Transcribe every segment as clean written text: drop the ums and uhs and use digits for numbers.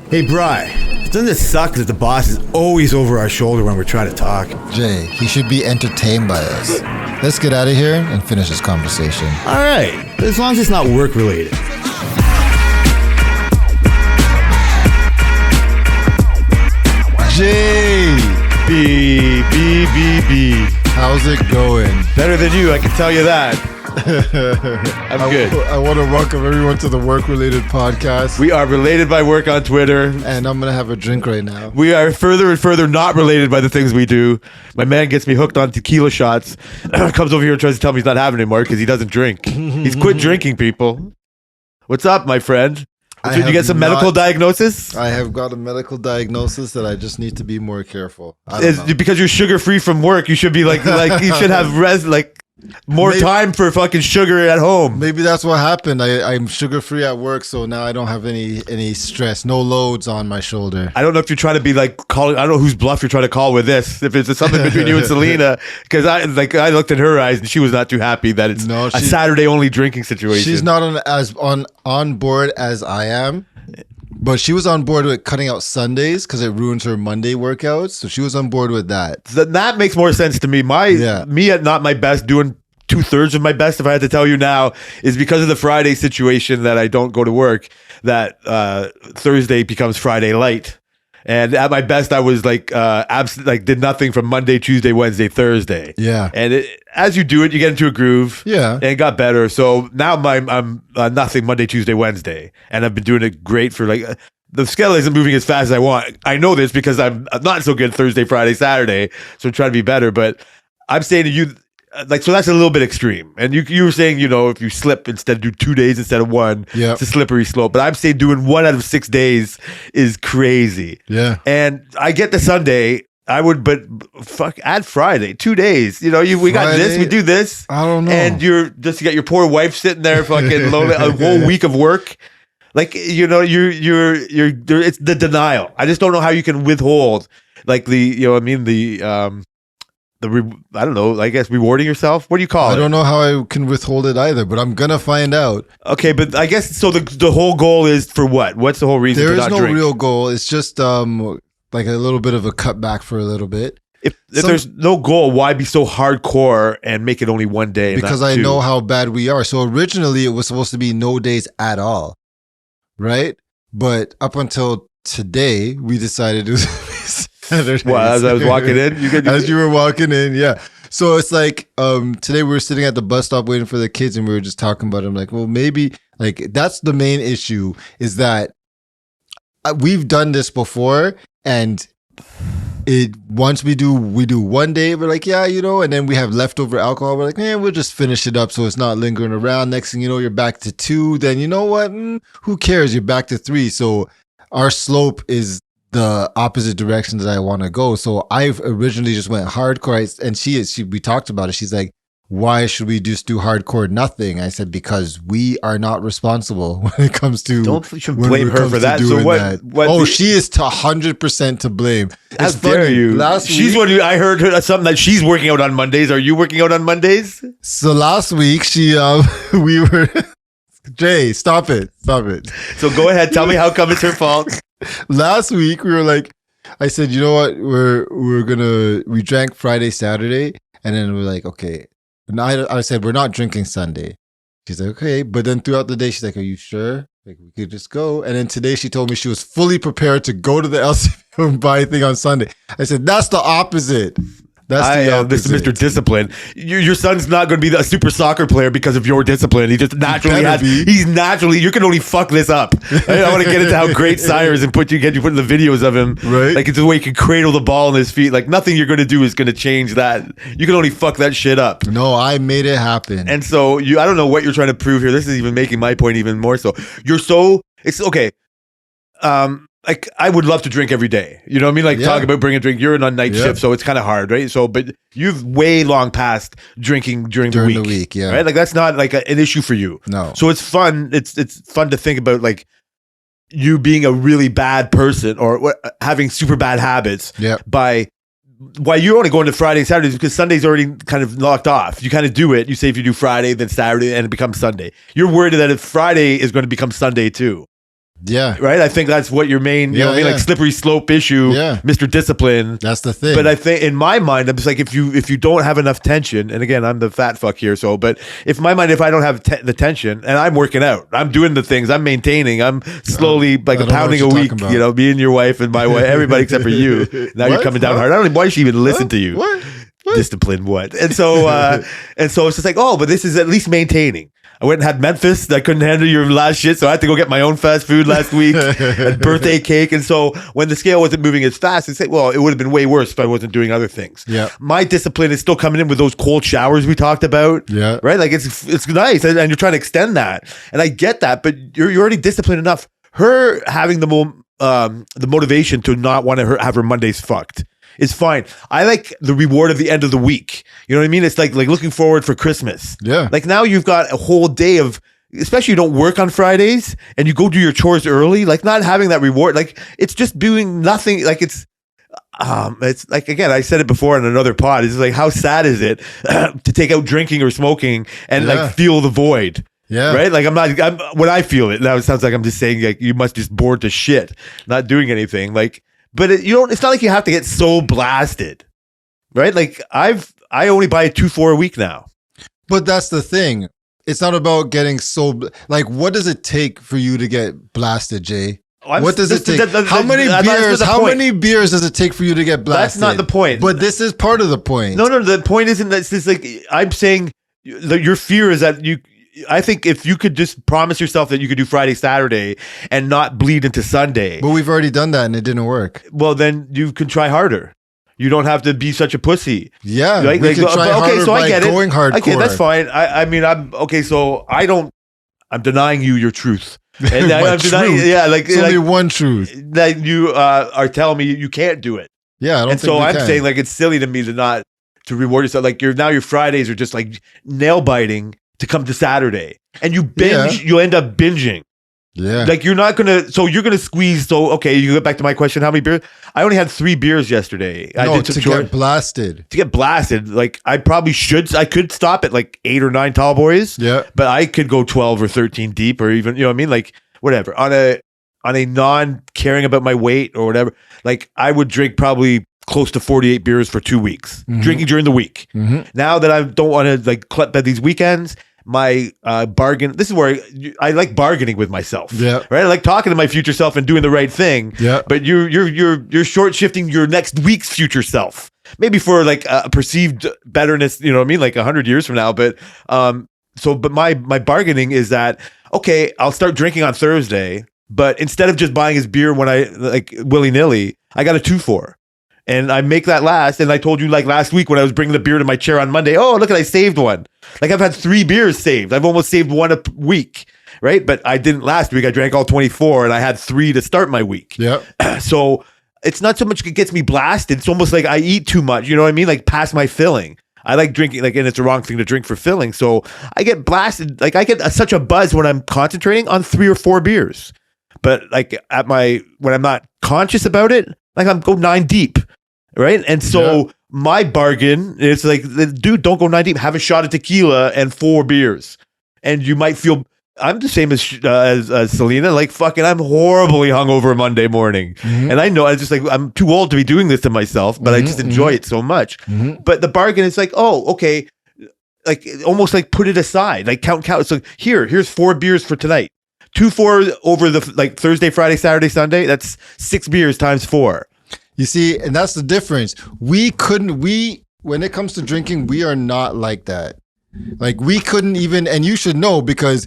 Hey, Bri, doesn't it suck that the boss is always over our shoulder when we're trying to talk? Jay, he should be entertained by us. Let's get out of here and finish this conversation. All right, as long as it's not work related. Jay! B. How's it going? Better than you, I can tell you that. I'm good. I want to welcome everyone to the work-related podcast. We are related by work on Twitter. And I'm going to have a drink right now. We are further and further not related by the things we do. My man gets me hooked on tequila shots. Comes over here and tries to tell me he's not having anymore because he doesn't drink. He's quit drinking, people. What's up, my friend? Did you get some medical diagnosis? I have got a medical diagnosis that I just need to be more careful. I don't know. Because you're sugar-free from work, you should be like you should have more time for fucking sugar at home. Maybe that's what happened. I'm sugar-free at work, so now I don't have any stress, no loads on my shoulder. I don't know if you're trying to be like calling. I don't know whose bluff you're trying to call with this. If it's something between you and Selena, because I looked in her eyes and she was not too happy that it's a Saturday only drinking situation. She's not on board as I am. But she was on board with cutting out Sundays because it ruins her Monday workouts. So she was on board with that. That makes more sense to me. Me at not my best, doing 2/3 of my best, if I had to tell you now, is because of the Friday situation that I don't go to work, that Thursday becomes Friday light. And at my best, I was did nothing from Monday, Tuesday, Wednesday, Thursday. Yeah. And as you do it, you get into a groove. Yeah. And it got better. So now I'm nothing Monday, Tuesday, Wednesday. And I've been doing it great for the scale isn't moving as fast as I want. I know this because I'm not so good Thursday, Friday, Saturday. So I'm trying to be better. But I'm saying to you, so that's a little bit extreme. And you were saying, if you slip do 2 days instead of one, it's a slippery slope. But I'm saying doing 1 out of 6 days is crazy. Yeah. And I get the Sunday, I would, but add Friday, 2 days. We got this, we do this. I don't know. And you got your poor wife sitting there fucking lonely, a whole week of work. It's the denial. I just don't know how you can withhold I don't know, I guess rewarding yourself. What do you call it? I don't know how I can withhold it either, but I'm going to find out. Okay, but I guess, so the whole goal is for what? What's the whole reason to not drink? There is no real goal. It's just a little bit of a cutback for a little bit. If there's no goal, why be so hardcore and make it only 1 day? Because I know how bad we are. So originally it was supposed to be no days at all, right? But up until today, we decided it was Saturdays. Well, as I was walking in, as you were walking in, yeah. So it's today we were sitting at the bus stop waiting for the kids, and we were just talking about it. I'm like, well, maybe that's the main issue, is that we've done this before, and once we do 1 day, we're like, yeah, and then we have leftover alcohol. We're like, we'll just finish it up so it's not lingering around. Next thing you know, you're back to 2. Then you know what? Who cares? You're back to 3. So our slope is the opposite direction that I want to go. So I've originally just went hardcore, and we talked about it. She's like, why should we just do hardcore nothing? I said, because we are not responsible when it comes to. You shouldn't blame her for that. So what? She is 100% to blame. How dare you? I heard something that she's working out on Mondays. Are you working out on Mondays? So last week we were. Jay, stop it. So go ahead. Tell me how come it's her fault. Last week we were like, I said, you know what? We drank Friday, Saturday, and then we're like, okay. And I said, we're not drinking Sunday. She's like, okay. But then throughout the day, she's like, are you sure? We could just go. And then today she told me she was fully prepared to go to the LCBO and buy a thing on Sunday. I said, that's the opposite. This is Mr. Discipline. Your son's not going to be a super soccer player because of your discipline. He just naturally you can only fuck this up. I want to get into how great Sire is and put in the videos of him. Right. It's the way he can cradle the ball in his feet. Nothing you're going to do is going to change that. You can only fuck that shit up. No, I made it happen. And so I don't know what you're trying to prove here. This is even making my point even more so. It's okay. I would love to drink every day. You know what I mean? Talk about bringing a drink. You're on night shift, so it's kind of hard, right? So, but you've way long past drinking during the week. Yeah. Right? That's not an issue for you. No. So it's fun. It's fun to think about you being a really bad person or having super bad habits. Yeah. Why you're only going to Friday and Saturdays because Sunday's already kind of knocked off. You kind of do it. You say if you do Friday, then Saturday, and it becomes Sunday. You're worried that if Friday is going to become Sunday too. Yeah. Right? I think that's what your main, you know what I mean? Yeah. Like slippery slope issue, Yeah. Mr. Discipline. That's the thing. But I think in my mind, I'm just like, if you don't have enough tension, and again, I'm the fat fuck here, so, but if in my mind, if I don't have the tension, and I'm working out, I'm doing the things, I'm maintaining, I'm slowly like I a don't know pounding a what you're week, talking about. you know, me and your wife and my wife, everybody except for you. Now you're What? coming down Huh? hard. I don't know why she even listen to you. What? Discipline what? And so it's just like, oh, but this is at least maintaining. I went and had Memphis. I couldn't handle your last shit, so I had to go get my own fast food last week and birthday cake. And so when the scale wasn't moving as fast, it's like, well, it would have been way worse if I wasn't doing other things. Yeah. My discipline is still coming in with those cold showers we talked about. Yeah. Right? Like it's nice, and you're trying to extend that, and I get that, but you're already disciplined enough. Her having the motivation to not want to have her Mondays fucked is fine. I like the reward of the end of the week. You know what I mean? It's like looking forward for Christmas. Yeah. Like now you've got a whole day of, especially you don't work on Fridays and you go do your chores early, like not having that reward, like it's just doing nothing. Like it's like, again, I said it before in another pod. It's like, how sad is it to take out drinking or smoking and like feel the void? Yeah. Right? Like when I feel it, now it sounds like I'm just saying like you must just bored to shit, not doing anything. Like, but it's not like you have to get so blasted, right? Like I only buy a 2-4 a week now. But that's the thing. It's not about getting so, like, what does it take for you to get blasted, Jay? What does it take? How many beers does it take for you to get blasted? That's not the point. But this is part of the point. No, the point isn't that. It's just like, I'm saying that your fear is that I think if you could just promise yourself that you could do Friday, Saturday and not bleed into Sunday. But we've already done that and it didn't work. Well, then you can try harder. You don't have to be such a pussy. Yeah, we can try harder so I get going hardcore. Okay, that's fine. I mean, I'm okay. So I'm denying you your truth. And I'm denying, yeah, like it's only one truth that you are telling me you can't do it. Yeah, I don't and think so I'm can. saying like it's silly to me to reward yourself. Like your Fridays are just like nail biting to come to Saturday, and you binge. You end up binging. Yeah. Like you're gonna squeeze. So, okay, you get back to my question. How many beers? I only had 3 beers yesterday. Get blasted. To get blasted. Like I could stop at like 8 or 9 tall boys. Yeah. But I could go 12 or 13 deep or even, you know what I mean? Like whatever. On a non caring about my weight or whatever, like I would drink probably close to 48 beers for 2 weeks, drinking during the week. Now that I don't want to like clip at these weekends, my bargain. This is where I like bargaining with myself. Yeah. Right. I like talking to my future self and doing the right thing. Yeah. But you're short shifting your next week's future self. Maybe for like a perceived betterness. You know what I mean? Like 100 years from now. But but my bargaining is that, okay, I'll start drinking on Thursday, but instead of just buying his beer when I like willy nilly, I got a 2-4. And I make that last. And I told you like last week when I was bringing the beer to my chair on Monday, oh, look, I saved one. Like I've had 3 beers saved. I've almost saved one a week, right? But I didn't last week. I drank all 24 and I had 3 to start my week. Yeah. So it's not so much it gets me blasted. It's almost like I eat too much. You know what I mean? Like past my filling. I like drinking, like, and it's the wrong thing to drink for filling. So I get blasted. Like I get such a buzz when I'm concentrating on 3 or 4 beers. But like when I'm not conscious about it, like I'm go 9 deep. Right. And so my bargain is like, dude, don't go 9 deep. Have a shot of tequila and 4 beers. And you might feel, I'm the same as Selena. Like, fucking, I'm horribly hungover Monday morning. And I know, I'm too old to be doing this to myself, but I just enjoy it so much. But the bargain is like, oh, okay. Like, almost like put it aside. Like, count. So here's 4 beers for tonight. 2-4 over the, like, Thursday, Friday, Saturday, Sunday. That's 6 beers times 4. You see, and that's the difference. When it comes to drinking, we are not like that. Like we couldn't even, and you should know because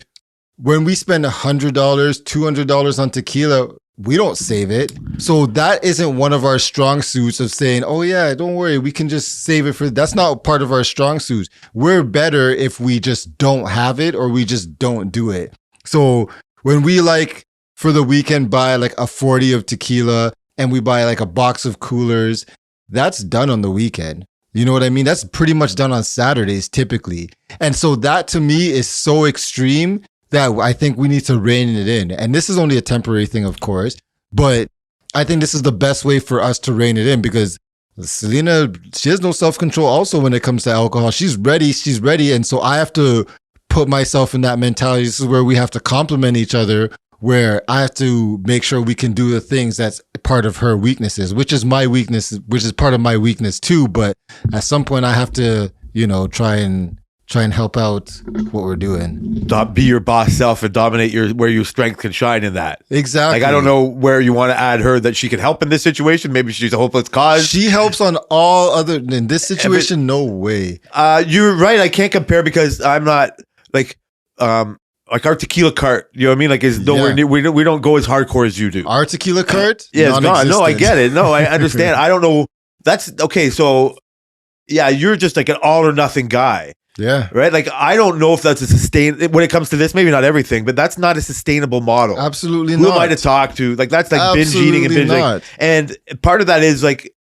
when we spend $100, $200 on tequila, we don't save it. So that isn't one of our strong suits of saying, oh yeah, don't worry, we can just save it for, that's not part of our strong suits. We're better if we just don't have it or we just don't do it. So when we like for the weekend buy like a 40 of tequila, and we buy like a box of coolers, that's done on the weekend. You know what I mean? That's pretty much done on Saturdays typically. And so that to me is so extreme that I think we need to rein it in. And this is only a temporary thing, of course, but I think this is the best way for us to rein it in because Selena, she has no self-control also when it comes to alcohol. She's ready. And so I have to put myself in that mentality. This is where we have to complement each other where I have to make sure we can do the things that's part of her weaknesses, which is my weakness, which is part of my weakness too. But at some point I have to, try and help out what we're doing. Be your boss self and dominate where your strength can shine in that. Exactly. Like, I don't know where you want to add her that she can help in this situation. Maybe she's a hopeless cause. She helps on all other, in this situation, no way. You're right. I can't compare because I'm not like our tequila cart. You know what I mean? Like, is nowhere near. We don't go as hardcore as you do. Our tequila cart? Yeah, it's gone. No, I get it. No, I understand. I don't know. That's okay. So, yeah, you're just like an all or nothing guy. Yeah. Right? Like, I don't know if that's a when it comes to this, maybe not everything, but that's not a sustainable model. Absolutely Who not. am I to talk to? Like, that's like binge eating and binge eating. And part of that is like,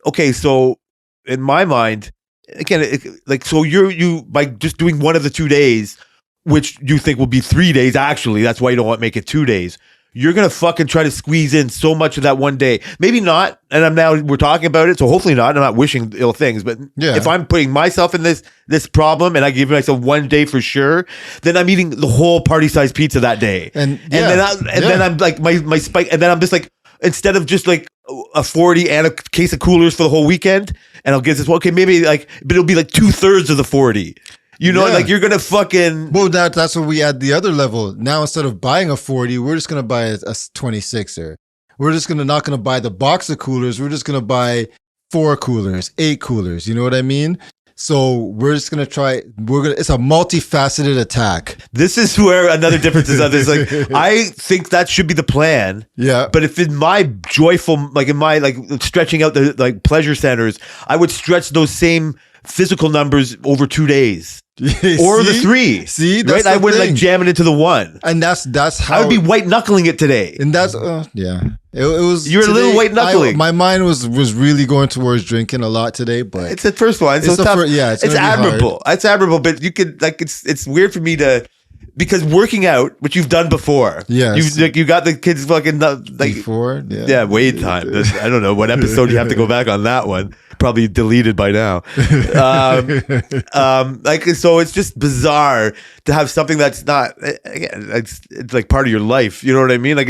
okay, so in my mind, again, so you by just doing one of the 2 days, which you think will be 3 days, actually, that's why you don't want to make it 2 days. You're going to fucking try to squeeze in so much of that one day. Maybe not. And we're talking about it. So hopefully not. I'm not wishing ill things, but if I'm putting myself in this problem and I give myself 1 day for sure, then I'm eating the whole party size pizza that day. And then I'm like my spike. And then I'm just like, instead of just like a 40 and a case of coolers for the whole weekend, and I'll get this, okay, maybe like, but it'll be like 2/3 of the 40. Like you're gonna fucking. Well, that's what we add the other level. Now instead of buying a 40, we're just gonna buy a 26er. We're just not gonna buy the box of coolers. We're just gonna buy 4 coolers, 8 coolers. You know what I mean? So we're just gonna try. It's a multifaceted attack. This is where another difference is. Like, I think that should be the plan. Yeah. But if in my joyful, like in my like stretching out the like pleasure centers, I would stretch those same physical numbers over 2 days. Or the 3. See, that's right? I wouldn't like jam it into the 1. And that's how I would be white knuckling it today. And that's it was. You're today, a little white knuckling. My mind was really going towards drinking a lot today, but it's the first one. It's so tough. It's admirable. Hard. It's admirable, but you could like it's weird for me to. Because working out, which you've done before, you got the kids fucking like before, wait time. I don't know what episode you have to go back on that one. Probably deleted by now. Like, so it's just bizarre to have something that's not again. It's like part of your life. You know what I mean? Like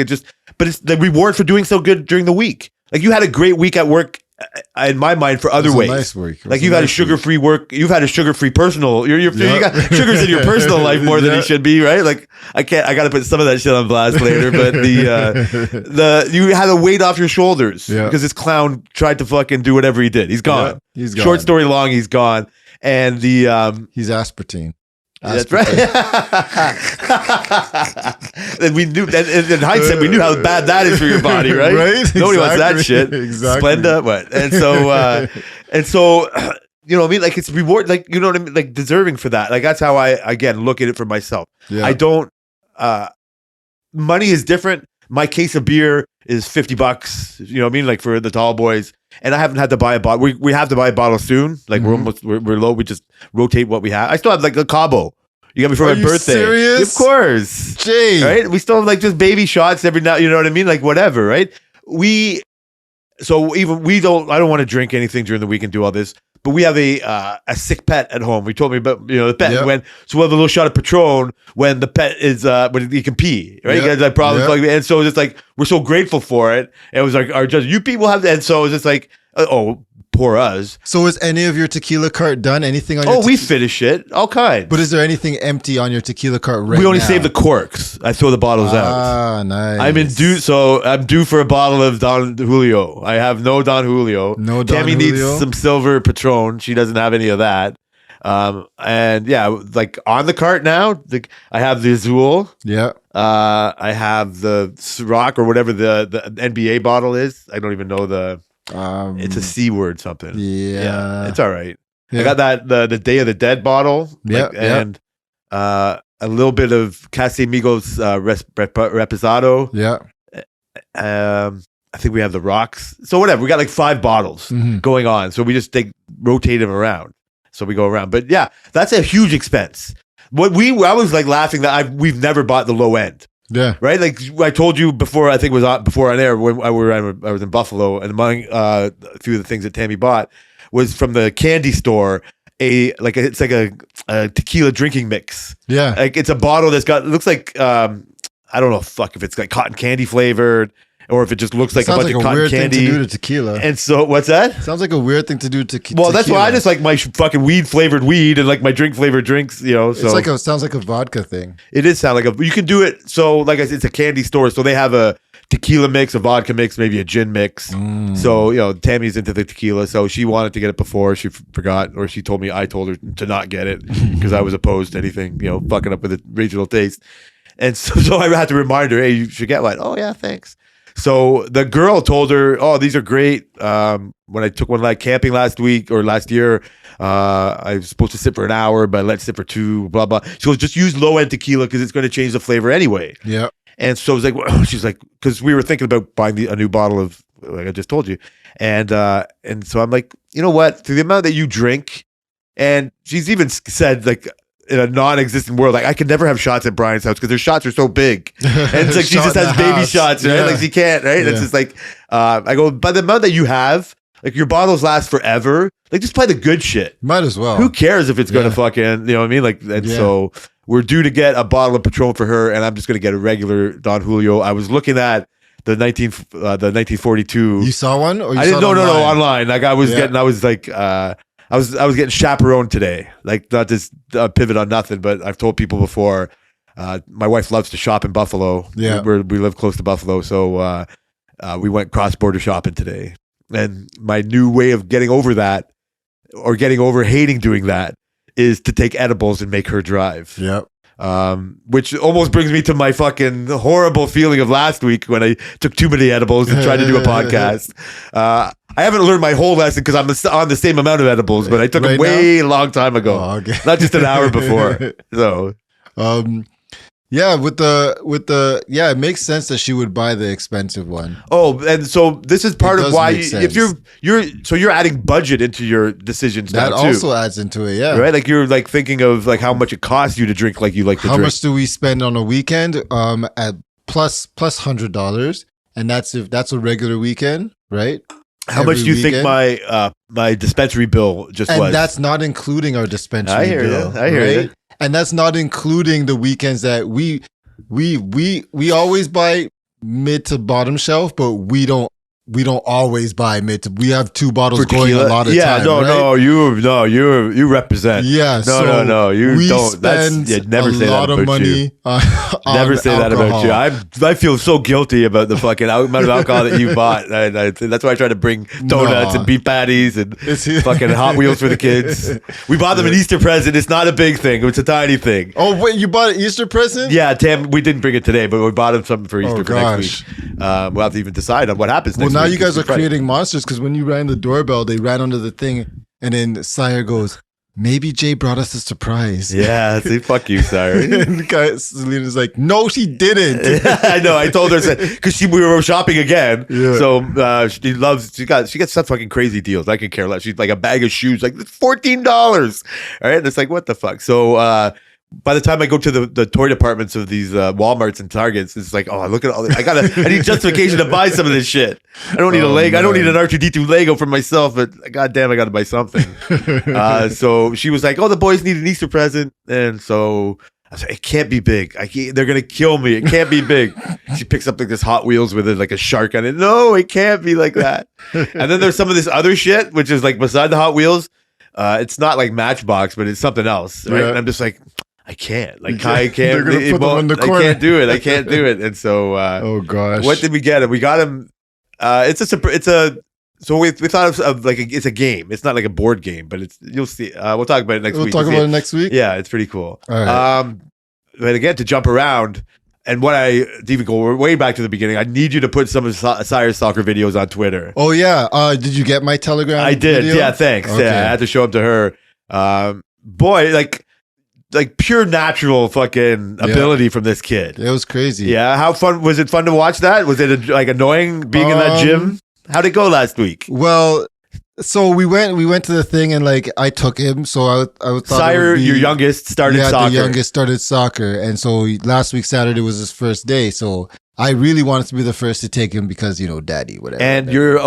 but it's the reward for doing so good during the week. Like you had a great week at work. In my mind, for other ways, nice week. Like you've had a sugar-free work, you've had a sugar-free personal. You got sugars in your personal life more than you should be, right? Like I got to put some of that shit on blast later, but you had a weight off your shoulders because this clown tried to fucking do whatever he did. He's gone. He's gone. Short story long, he's gone, and he's aspartine. That's right. And we knew that in hindsight, we knew how bad that is for your body, right? Right? Nobody wants that shit. Exactly. Splenda, what? And so, you know what I mean? Like it's reward, like, you know what I mean? Like deserving for that. Like that's how I, again, look at it for myself. Yeah. I don't, money is different. My case of beer is $50, you know what I mean? Like for the tall boys. And I haven't had to buy a bottle. We have to buy a bottle soon. Like we're low. We just rotate what we have. I still have like a Cabo. You got me for my birthday. Serious? Of course. Jay. Right? We still have like just baby shots every now, you know what I mean? Like whatever, right? I don't want to drink anything during the week and do all this. But we have a sick pet at home. We told me about the pet so we'll have a little shot of Patron when the pet is when he can pee, right? You guys have problems, and so it's like we're so grateful for it. And it was like our judge, you people have that, and so it's just like poor us. So is any of your tequila cart done? Anything on? We finish it, all kinds. But is there anything empty on your tequila cart right now? We only save the corks. I throw the bottles out. Ah, nice. I'm due for a bottle of Don Julio. I have no Don Julio. No Don Tammy Julio? needs some silver Patron. She doesn't have any of that. And yeah, like on the cart now, I have the Azul. Yeah. I have the Ciroc or whatever the NBA bottle is. I don't even know it's a C word something. Yeah. It's all right. Yeah. I got that the Day of the Dead bottle. And a little bit of Casamigos Reposado. Yeah. I think we have the rocks. So whatever. We got like 5 bottles going on. So we just rotate them around. So we go around. But yeah, that's a huge expense. I was like laughing that we've never bought the low end. Yeah. Right. Like I told you before, I think it was before on air when I was in Buffalo, and among a few of the things that Tammy bought was from the candy store. It's like a tequila drinking mix. Yeah. Like it's a bottle that's looks like I don't know, fuck, if it's like cotton candy flavored or if it just looks like a Sounds bunch like of a cotton weird candy. thing to do to tequila. And so, what's that? Sounds like a weird thing to do to Well, tequila. that's why I just like my fucking weed flavored weed and like my drink flavored drinks, you know. So Sounds like a vodka thing. it did sound like you can do it. So, like I said, it's a candy store. So they have a tequila mix, a vodka mix, maybe a gin mix. So, you know, Tammy's into the tequila. So she wanted to get it before. She forgot, or she told me I told her to not get it because I was opposed to anything, you know, fucking up with the regional taste. And so I had to remind her, hey, you should get one. Oh, yeah, thanks. So the girl told her, oh, these are great. When I took one like camping last week or last year, I was supposed to sit for an hour, but let's sit for 2, blah, blah. She goes, just use low end tequila because it's going to change the flavor anyway. Yeah. And so I was like, well, she's like, because we were thinking about buying a new bottle of, like I just told you. And so I'm like, you know what? For the amount that you drink, and she's even said like, in a non-existent world, like I could never have shots at Brian's house because their shots are so big, and it's like she just has baby shots, right? Yeah. Like she can't, right? Yeah. It's just like I go, by the amount that you have, like your bottles last forever. Like just buy the good shit. Might as well. Who cares if it's gonna Yeah. fucking, you know what I mean? Like, and so we're due to get a bottle of Patron for her, and I'm just gonna get a regular Don Julio. I was looking at the 1942. You saw one, or you I saw didn't. it No, online? online. Like I was Yeah. getting. I was like. I was getting chaperoned today. Like not just pivot on nothing, but I've told people before. My wife loves to shop in Buffalo. Yeah. We live close to Buffalo, so we went cross border shopping today. And my new way of getting over that, or getting over hating doing that, is to take edibles and make her drive. Yep. Which almost brings me to my fucking horrible feeling of last week when I took too many edibles and tried to do a podcast. I haven't learned my whole lesson because I'm on the same amount of edibles, but I took Right them way long time ago, Oh, okay. not just an hour before. So Yeah, with the it makes sense that she would buy the expensive one. and so this is part It of does why make if you're adding budget into your decisions That now too. also adds into it, yeah. Right, like you're like thinking of like how much it costs you to drink like you like to How drink. much do we spend on a weekend? At plus $100, and that's if that's a regular weekend, right? How much Every do you think weekend. my dispensary bill just And was? that's not including our dispensary I hear bill. you. I hear you. And that's not including the weekends that we always buy mid to bottom shelf, but we don't always buy mid to. We have 2 bottles For going tequila? a lot of yeah, time. no, right? you represent. Yeah, No, you we don't. That's spend never a say lot that of about you. money on Never say that about alcohol. you. I feel so guilty about the fucking amount of alcohol that you bought. That's why I try to bring donuts No. and beef patties and It's- fucking Hot Wheels for the kids. We bought them an Easter present. It's not a big thing. It's a tiny thing. Oh wait, you bought an Easter present? Yeah, Tam, we didn't bring it today, but we bought him something for Easter Oh, for next week. We'll have to even decide on what happens Well, next now week. you guys are It's Friday. creating monsters because when you rang the doorbell, they ran under the thing, and then Sire goes, "Maybe Jay brought us a surprise." Yeah, see, fuck you, sorry. And the guy, Selena's like, "No, she didn't." I know. I told her because we were shopping again. Yeah. So she gets some fucking crazy deals. I could care less. She's like a bag of shoes, like $14. All right, and it's like what the fuck. So by the time I go to the toy departments of these Walmarts and Targets, it's like, oh, look at all this. I need justification to buy some of this shit. I don't need a Lego. I don't need an R2D2 Lego for myself, but goddamn, I got to buy something. So she was like, oh, the boys need an Easter present, and so I was like, it can't be big. They're gonna kill me. It can't be big. She picks up like this Hot Wheels with it, like a shark on it. No, it can't be like that. And then there's some of this other shit, which is like beside the Hot Wheels. It's not like Matchbox, but it's something else, right? Yeah. And I'm just like, I can't. Like I can't. They're gonna put them in the I corner. can't do it. I can't do it. And so, Oh gosh. what did we get him? We got him. So we thought of like it's a game. It's not like a board game, but you'll see. We'll talk about it next We'll week. talk You'll see about it next week. Yeah, it's pretty cool. All right. But again, to jump around, and what to even go way back to the beginning, I need you to put some of Sire's soccer videos on Twitter. Oh yeah. Did you get my Telegram? I did. video? Yeah, thanks. Okay. Yeah, I had to show them to her. Boy, like pure natural fucking ability from this kid. It was crazy. Yeah, how fun was it? Fun to watch that? Was it like annoying being in that gym? How'd it go last week? Well, so we went to the thing and like I took him. So I thought Sire, your youngest, started soccer. the youngest started soccer, and so last week Saturday was his first day. So I really wanted to be the first to take him because daddy, whatever. And you're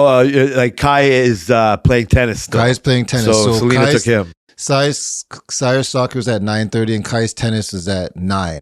like Kai is playing tennis. Still. Kai's playing tennis. So Selena took him. Sire's soccer is at 9:30 and Kai's tennis is at 9.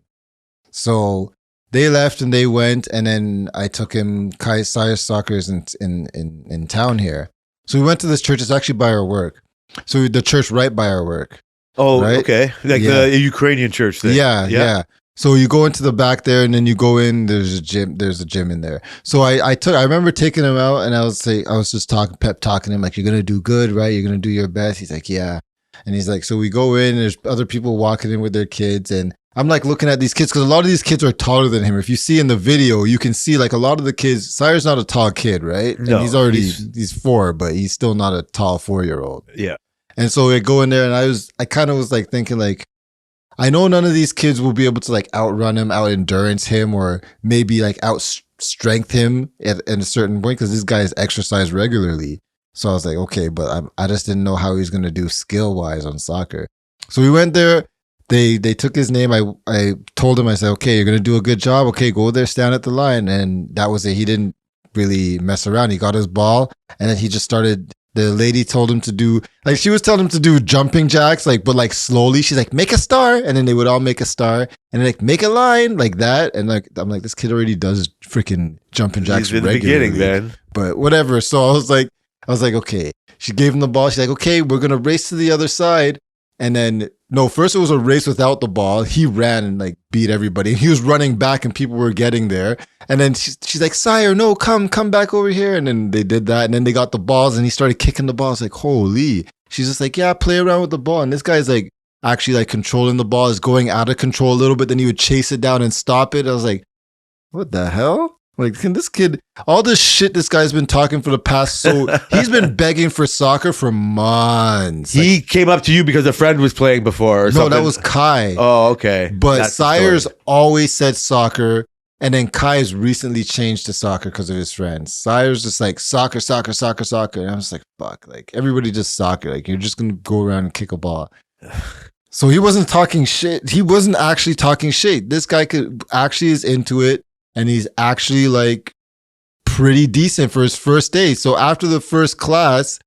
So they left and they went, and then I took him. Kai Sayers Soccer is in town here, so we went to this church. It's actually by our work. So the church right by our work. Oh, right? okay. Like the Ukrainian church thing. Yeah. So you go into the back there, and then you go in. There's a gym. There's a gym in there. So I remember taking him out, and I was just talking to him like, "You're gonna do good, right? You're gonna do your best." He's like, "Yeah," and he's like, "So we go in. There's other people walking in with their kids, and I'm like looking at these kids because a lot of these kids are taller than him. If you see in the video, you can see like a lot of the kids. Sire's not a tall kid, right? No, and he's 4, but he's still not a tall 4-year-old. Yeah. And so we go in there, and I kind of was like thinking like, I know none of these kids will be able to like outrun him, out endurance him, or maybe like out strength him at a certain point because this guy is exercise regularly. So I was like, okay, but I just didn't know how he was going to do skill wise on soccer. So we went there. They took his name. I told him, I said, okay, you're going to do a good job. Okay, go there, stand at the line. And that was it. He didn't really mess around. He got his ball, and then he just started. The lady told him to do, like, she was telling him to do jumping jacks, like, but like slowly. She's like, make a star. And then they would all make a star, and then like, make a line like that. And like, I'm like, this kid already does freaking jumping jacks He's in the regularly. beginning, man. But whatever. So I was like, okay. She gave him the ball. She's like, okay, we're going to race to the other side. And then, no, first it was a race without the ball. He ran and like beat everybody. He was running back and people were getting there. And then she's like, Sire, no, come back over here. And then they did that. And then they got the balls and he started kicking the ball. I was like, holy. She's just like, yeah, play around with the ball. And this guy's like actually like controlling the ball, is going out of control a little bit. Then he would chase it down and stop it. I was like, what the hell? Like, can this kid, all this shit this guy's been talking for the past, so he's been begging for soccer for months. He came up to you because a friend was playing before or something? No, that was Kai. Oh, okay. But That's the Sayers story. always said soccer, and then Kai's recently changed to soccer because of his friends. Sayers just like soccer. And I was like, fuck, like everybody just soccer. Like you're just going to go around and kick a ball. So he wasn't talking shit. He wasn't actually talking shit. This guy actually is into it. And he's actually like pretty decent for his first day. So after the first class,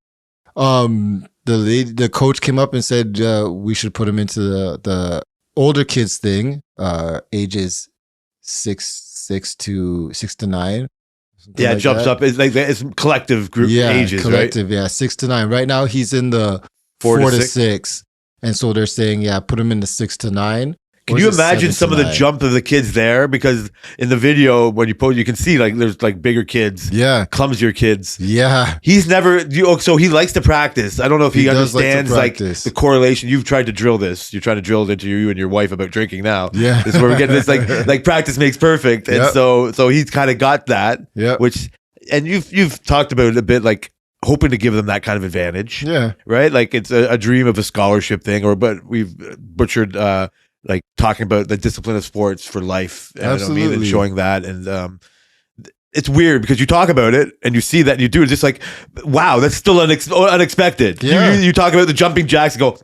the coach came up and said we should put him into the older kids thing, ages 6 to 9. Yeah, like it jumps that. up. It's like it's collective group ages, collective, right? yeah, 6 to 9. Right now he's in the 4 to 6. And so they're saying, yeah, put him in the 6 to 9. Can you imagine some of the jump of the kids there? Because in the video, when you post, you can see like there's like bigger kids, clumsier kids. Yeah, he's never. So he likes to practice. I don't know if he understands like the correlation. You've tried to drill this. You're trying to drill it into you and your wife about drinking now. Yeah, this is where we're getting this like practice makes perfect, and so he's kind of got that. Yeah, which and you've talked about it a bit, like hoping to give them that kind of advantage. Yeah, right. Like it's a dream of a scholarship thing, but we've butchered. Like talking about the discipline of sports for life, Absolutely. And showing that, and it's weird because you talk about it and you see that and you do it, just like, wow, that's still unexpected. Yeah. You talk about the jumping jacks and go,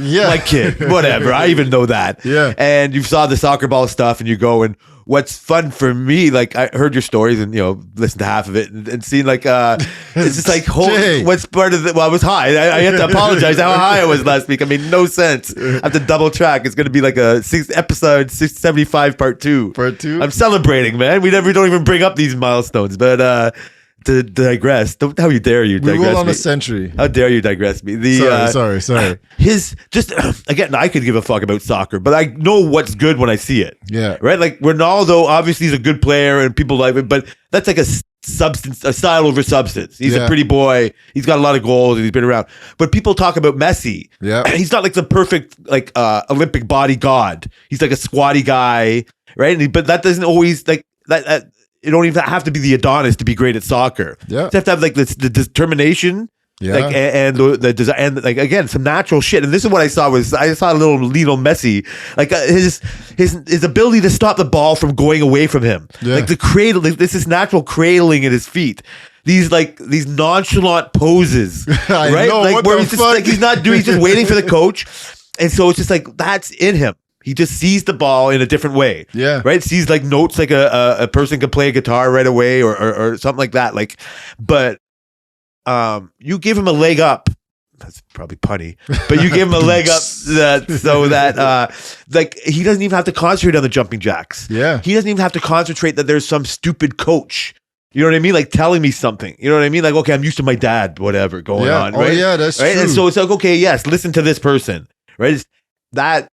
yeah, my kid, whatever. I even know that. Yeah, and you saw the soccer ball stuff, and you go and. What's fun for me, like I heard your stories and listened to half of it and seen like it's just like what's part of the I was high. I had to apologize how high I was last week. I mean, no sense. I have to double track. It's going to be like a episode 675 part 2. I'm celebrating, man. We don't even bring up these milestones, but to digress, how dare you digress? We will on me. a century. How dare you digress me? Sorry. His just again, I could give a fuck about soccer, but I know what's good when I see it. Yeah, right. Like Ronaldo, obviously, he's a good player and people like it, but that's like a style over substance. He's a pretty boy. He's got a lot of goals and he's been around. But people talk about Messi. Yeah, he's not like the perfect like Olympic body god. He's like a squatty guy, right? But that doesn't always like that. You don't even have to be the Adonis to be great at soccer. Yeah, you have to have like the determination. Yeah, like and the design, and like again some natural shit. And this is what I saw a little Lionel Messi, like his ability to stop the ball from going away from him, like the cradle. This is natural cradling at his feet. These nonchalant poses, right? Know, like where he's just like he's just waiting for the coach, and so it's just like that's in him. He just sees the ball in a different way. Yeah. Right? Sees like notes like a person can play a guitar right away or something like that. Like, but you give him a leg up that's probably punny, but you give him a leg up so that like he doesn't even have to concentrate on the jumping jacks. Yeah. He doesn't even have to concentrate that there's some stupid coach. You know what I mean? Like telling me something. You know what I mean? Like, okay, I'm used to my dad, whatever going on. Right? Oh yeah, that's right. true. And so it's like, okay, yes, listen to this person. Right? It's that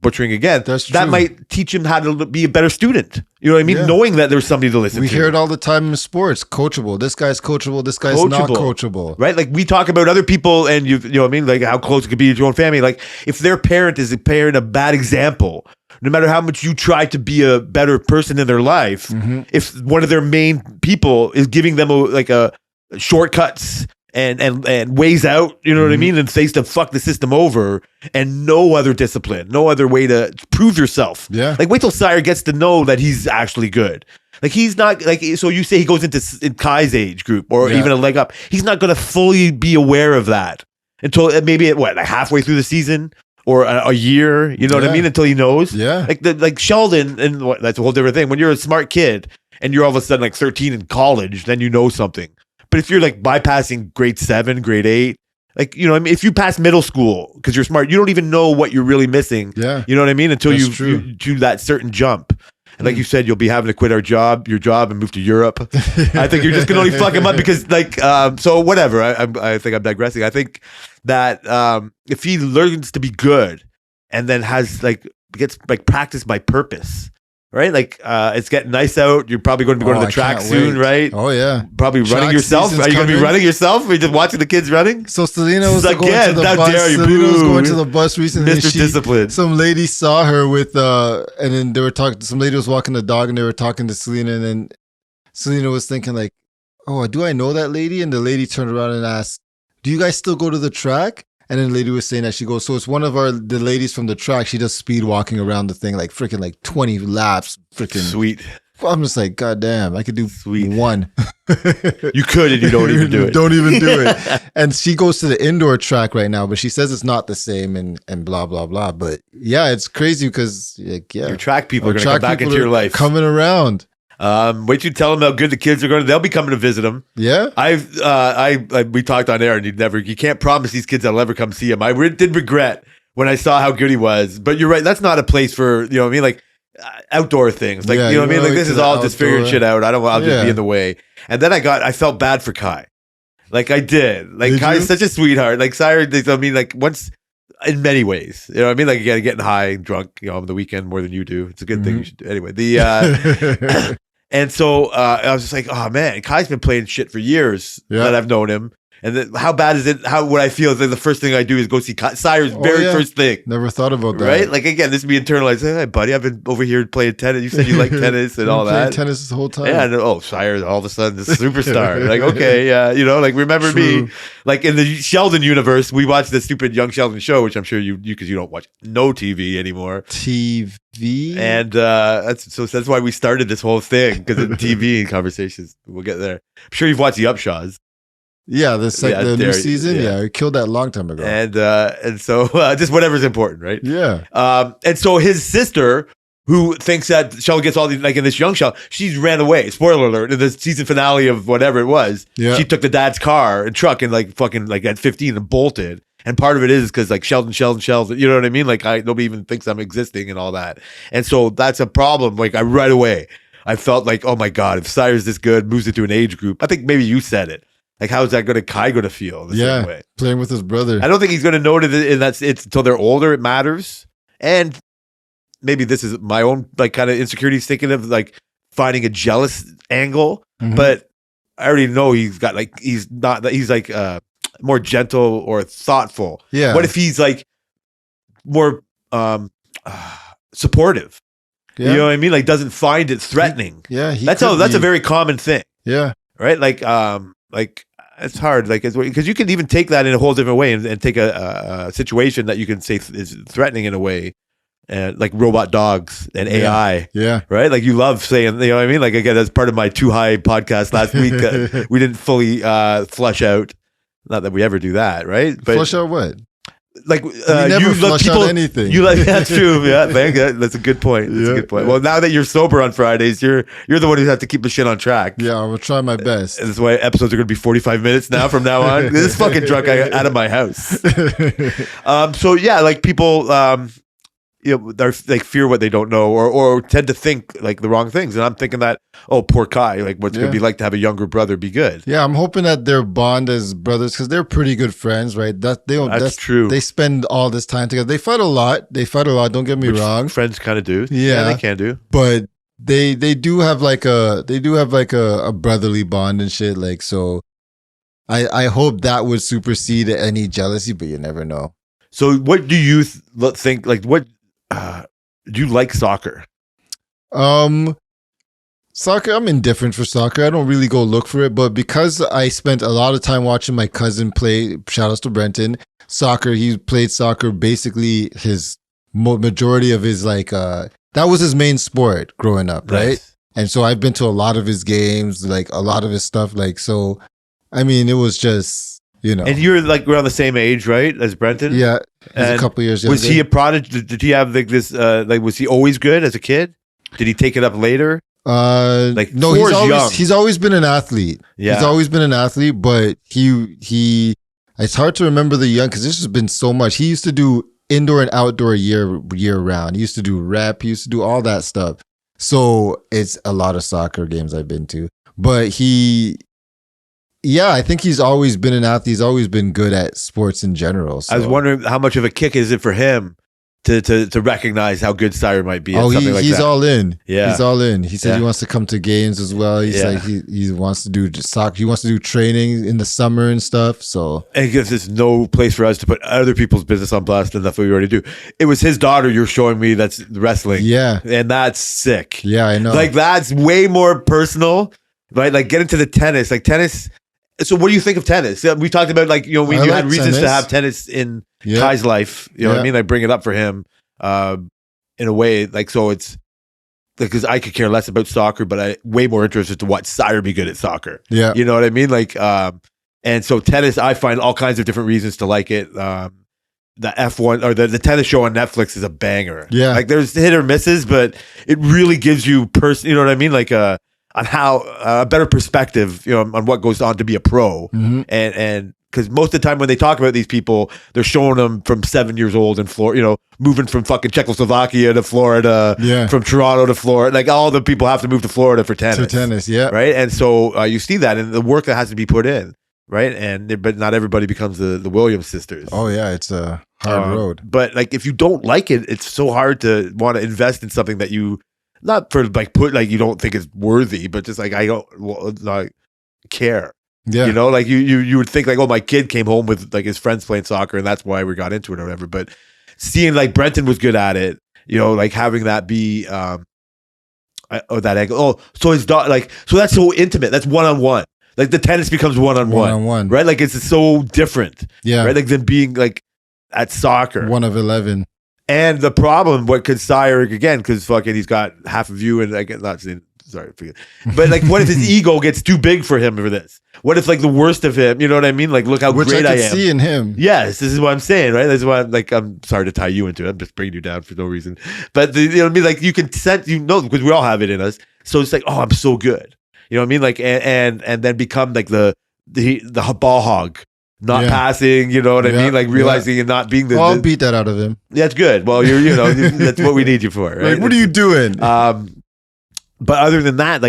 butchering again. That's that true. might teach him how to be a better student. You know what I mean? Yeah. Knowing that there's somebody to listen We to. hear it all the time in sports. Coachable. This guy's coachable. This guy's not coachable. Right? Like we talk about other people and you know what I mean? Like how close it could be to your own family. Like if their parent is a parent, a bad example, no matter how much you try to be a better person in their life, if one of their main people is giving them a shortcuts and ways out, you know what I mean? And things to fuck the system over and no other discipline, no other way to prove yourself. Yeah. Like wait till Sire gets to know that he's actually good. Like he's not like, so you say he goes into Kai's age group or even a leg up. He's not going to fully be aware of that until maybe like halfway through the season or a year, you know what I mean? Until he knows. Yeah. Like Sheldon, and that's a whole different thing. When you're a smart kid and you're all of a sudden like 13 in college, then you know something. But if you're like bypassing grade 7, grade 8, like, you know what I mean? If you pass middle school because you're smart, you don't even know what you're really missing. Yeah. You know what I mean? Until That's you do that certain jump. And like you said, you'll be having to quit your job and move to Europe. I think you're just going to only fuck him up because like, so whatever. I think I'm digressing. I think that if he learns to be good and then gets practice by purpose, right? Like it's getting nice out. You're probably going to be going to the track soon, right? Oh yeah. Probably running Track yourself. season's Are you going to be coming. running yourself? Or are you just watching the kids running? So Selena was Like, going yeah, to the how bus. dare you, Selena was boo. going to the bus recently. Mr. Discipline. Some lady saw her with and then they were talking. Some lady was walking the dog, and they were talking to Selena, and then Selena was thinking like, "Oh, do I know that lady?" And the lady turned around and asked, "Do you guys still go to the track?" And then the lady was saying that she goes, "So it's one of the ladies from the track. She does speed walking around the thing, like freaking like 20 laps, freaking Sweet. I'm just like, God damn, I could do Sweet. one. You could and you don't even do it. Don't even do it. And she goes to the indoor track right now, but she says it's not the same and blah, blah, blah. But yeah, it's crazy because like, Your track people are our going to come track back people into your are life. coming around. Wait till you tell them how good the kids are going. They'll be coming to visit them. Yeah. We talked on air, and you can't promise these kids I'll ever come see him. I did regret when I saw how good he was, but you're right. That's not a place for, you know what I mean? Like outdoor things. Like, Yeah, you know what I mean? Like this to is the all just figuring outdoor. shit out. I'll just Yeah. be in the way. And then I felt bad for Kai. Like I did. Like Did Kai's you? such a sweetheart. Like Sire, I mean, like once in many ways, you know what I mean? Like again, getting high and drunk, you know, on the weekend more than you do. It's a good thing. You should do. Anyway, and so I was just like, oh man, Kai's been playing shit for years that I've known him. And then how bad is it? How would I feel? Is like the first thing I do is go see Sire's very first thing. Never thought about that. Right? Like again, this is me internalized. Hey, buddy, I've been over here playing tennis. You said you like tennis and all Playing that. tennis this whole time. Yeah, and Sire all of a sudden this superstar. Like, okay, yeah, you know, like remember me. Like in the Sheldon universe, we watched the stupid Young Sheldon show, which I'm sure you because you don't watch no TV anymore. TV. And that's why we started this whole thing, because of TV conversations. We'll get there. I'm sure you've watched the Upshaws. Yeah, the new season. yeah. Yeah, we killed that a long time ago. And so just whatever's important, right? Yeah. And so his sister, who thinks that Sheldon gets all these, like in this young Sheldon, she's ran away. Spoiler alert! In the season finale of whatever it was, she took the dad's car and truck and like fucking like at 15 and bolted. And part of it is because like Sheldon, you know what I mean? Like nobody even thinks I'm existing and all that. And so that's a problem. Like right away, I felt like, oh my God, if Sire's this good, moves it to an age group. I think maybe you said it. Like, how is that Kai going to feel the same way? Playing with his brother. I don't think he's going to know that it's until they're older, it matters. And maybe this is my own like kind of insecurities, thinking of like finding a jealous angle. Mhm. But I already know he's like more gentle or thoughtful. Yeah. What if he's like more supportive? Yeah. You know what I mean? Like doesn't find it threatening. Yeah. That's a very common thing. Yeah. Right? Like it's hard, like because you can even take that in a whole different way and take a situation that you can say is threatening in a way, like robot dogs and AI. Yeah. Right? Like you love saying, you know what I mean? Like again, that's part of my Too High podcast last week. We didn't fully flush out. Not that we ever do that, right? But Flush out what? like never you flush out anything. You like that's true. Yeah, that's a good point. That's a good point. Well, now that you're sober on Fridays, you're the one who has to keep the shit on track. Yeah, I will try my best. And that's why episodes are going to be 45 minutes now from now on. This is fucking drunk out of my house. So yeah, like people, they're like fear what they don't know, or tend to think like the wrong things. And I'm thinking that, oh, poor Kai, like what's it going to be like to have a younger brother be good? Yeah, I'm hoping that their bond as brothers, because they're pretty good friends, right? That's true. They spend all this time together. They fight a lot. Don't get me wrong. Friends kind of do. Yeah, they can do. But they do have like a brotherly bond and shit. Like, so I hope that would supersede any jealousy, but you never know. So what do you think? Like, what do you like soccer? Soccer, I'm indifferent for soccer. I don't really go look for it, but because I spent a lot of time watching my cousin play, shout outs to Brenton, soccer, he played soccer basically his majority of his that was his main sport growing up, right? Nice. And so I've been to a lot of his games, like a lot of his stuff, like, so, I mean, it was just, And you're like around the same age, right, as Brenton? Yeah, he's a couple years younger. Was he a prodigy? Did he have like this, was he always good as a kid? Did he take it up later? No, he's always been an athlete. Yeah, he's always been an athlete, but he it's hard to remember the young because this has been so much. He used to do indoor and outdoor year round. He used to do rep. He used to do all that stuff. So it's a lot of soccer games I've been to. But I think he's always been an athlete. He's always been good at sports in general. So. I was wondering how much of a kick is it for him to recognize how good Sire might be. He's all in. Yeah, he's all in. He said he wants to come to games as well. He's like he wants to do soccer. He wants to do training in the summer and stuff. So and because there's no place for us to put other people's business on blast, and that's what we already do. It was his daughter you're showing me that's wrestling. Yeah, and that's sick. Yeah, I know. Like that's way more personal, right? Like get into the tennis, like tennis. So what do you think of tennis? We talked about you had reasons to have tennis in Kai's life. You know what I mean? I bring it up for him in a way. Like, so it's because I could care less about soccer, but I'm way more interested to watch Sire be good at soccer. Yeah. You know what I mean? Like, and so tennis, I find all kinds of different reasons to like it. The F1 or the tennis show on Netflix is a banger. Yeah. Like there's hit or misses, but it really gives you you know what I mean? Like, on how a better perspective, on what goes on to be a pro, and because most of the time when they talk about these people, they're showing them from 7 years old in Florida, moving from fucking Czechoslovakia to Florida, from Toronto to Florida, like all the people have to move to Florida for tennis, right? And so you see that and the work that has to be put in, right? But not everybody becomes the Williams sisters. Oh yeah, it's a hard road. But like if you don't like it, it's so hard to want to invest in something that you. Not for you don't think it's worthy, but just like I don't care. Yeah, like you would think like, oh, my kid came home with like his friends playing soccer and that's why we got into it or whatever. But seeing like Brenton was good at it, like having that be that angle. Oh, so his daughter so that's so intimate. That's one-on-one. Like the tennis becomes one-on-one, right? Like it's so different, right? Like than being like at soccer, 1 of 11. And the problem, what could Sire again? Because fucking, he's got half of you, and I get not saying sorry, forget. But like, what if his ego gets too big for him for this? What if like the worst of him? You know what I mean? Like, look how great I am. See in him. Yes, this is what I'm saying, right? This is why I'm sorry to tie you into it. I'm just bringing you down for no reason. But you know what I mean? Like, you can sense, because we all have it in us. So it's like, oh, I'm so good. You know what I mean? Like, and then become like the ball hog. Not passing, you know what I mean? Like realizing and not being I'll beat that out of him. That's good. Well, that's what we need you for, right? Like, what are you doing? But other than that,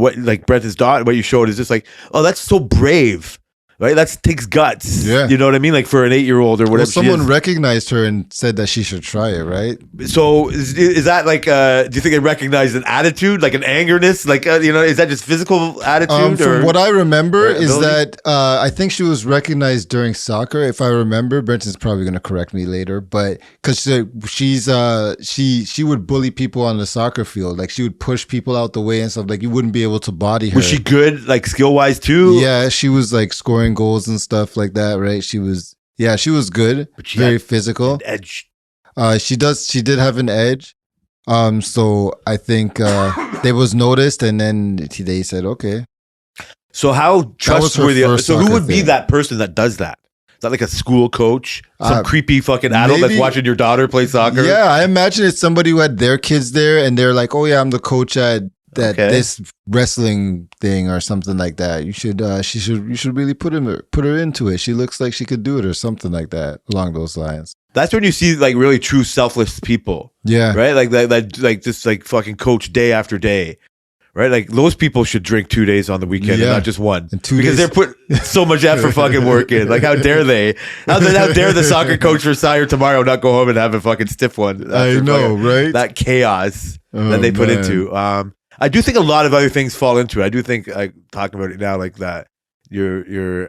what Brenton's daughter, what you showed is just like, oh, that's so brave, right? That takes guts. Yeah. You know what I mean? Like for an 8-year-old or whatever. Well, someone recognized her and said that she should try it, right? So is that like, do you think they recognize an attitude, like an angerness? Like, is that just physical attitude? From what I remember is that I think she was recognized during soccer. If I remember, Brenton's probably going to correct me later, but because she would bully people on the soccer field. Like she would push people out the way and stuff. Like you wouldn't be able to body her. Was she good, like skill wise too? Yeah, she was like scoring goals and stuff like that, right? She was good, very physical. Edge. She did have an edge. So I think they was noticed, and then they said, okay. So how trustworthy? So who would be that person that does that? that like a school coach, some creepy fucking adult that's maybe- watching your daughter play soccer? Yeah, I imagine it's somebody who had their kids there, and they're like, "Oh yeah, I'm the coach at this wrestling thing or something like that. You should really put her into it. She looks like she could do it or something like that along those lines." That's when you see like really true selfless people, Yeah, right? Like that like just like fucking coach day after day. Right, like those people should drink 2 days on the weekend and Yeah. not just one, And 2 because days- they're putting so much effort fucking work in. Like, how dare they? How dare the soccer coach for Sire tomorrow not go home and have a fucking stiff one? I after know, fucking- right? That chaos Oh, that they put man. into. I do think a lot of other things fall into it. I do think, like talking about it now, like that your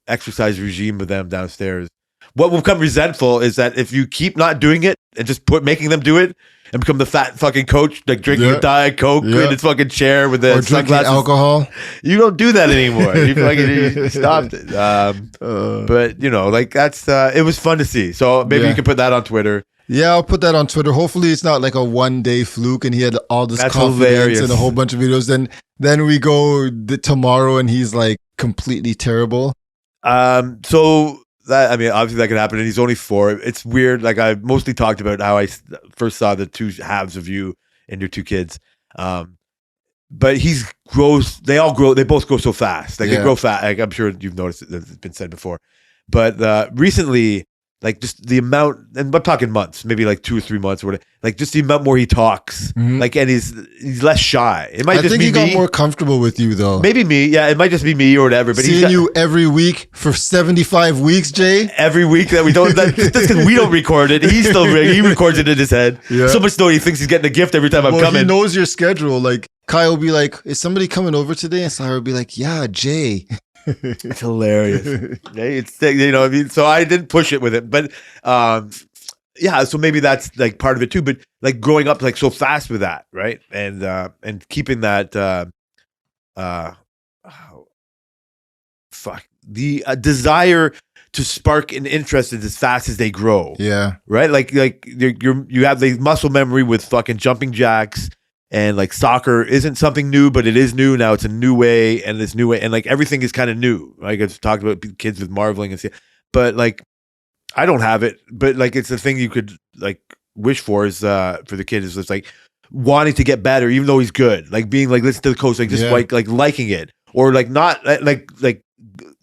exercise regime with them downstairs. What will become resentful is that if you keep not doing it and just making them do it and become the fat fucking coach, like drinking Yeah. a Diet Coke Yeah. in his fucking chair with the or drinking sunglasses. alcohol. You don't do that anymore. You stopped it. But you know, like that's it was fun to see. So maybe Yeah. you can put that on Twitter. Yeah, I'll put that on Twitter. Hopefully, it's not like a one-day fluke, and he had all this That's confidence hilarious. and a whole bunch of videos. Then we go tomorrow, and he's like completely terrible. So that, I mean, obviously that could happen, and he's only 4. It's weird. Like I mostly talked about how I first saw the two halves of you and your 2 kids. But he's grows. They all grow. They both grow so fast. Like they Yeah. grow fast. Like I'm sure you've noticed it. It's been said before. But recently, like just the amount, and I'm talking months, maybe like 2 or 3 months or whatever. Like just the amount more he talks. Mhm. Like, and he's less shy. It might I just think be he got me. more comfortable with you though. Maybe me. Yeah, it might just be me or whatever. But he's Seeing you every week for 75 weeks, Jay. every week that we don't. That's because we don't record it. He records it in his head. Yeah. So much so he thinks he's getting a gift every time I'm Well, he coming. knows your schedule. Like Kyle will be like, "Is somebody coming over today?" And Sarah will be like, "Yeah, Jay." It's hilarious. It's, you know, I mean, so I didn't push it with it, but yeah, so maybe that's like part of it too. But like growing up like so fast with that, right? And keeping that desire to spark an interest as fast as they grow. Yeah, Right? Like you have the muscle memory with fucking jumping jacks, and like soccer isn't something new, but it is new now. It's a new way, and this new way, and like everything is kind of new. Like I've talked about kids with marveling and stuff, but like I don't have it, but like it's the thing you could like wish for is for the kid is just like wanting to get better, even though he's good. Like being like listen to the coach, like just Yeah. like liking it, or like not like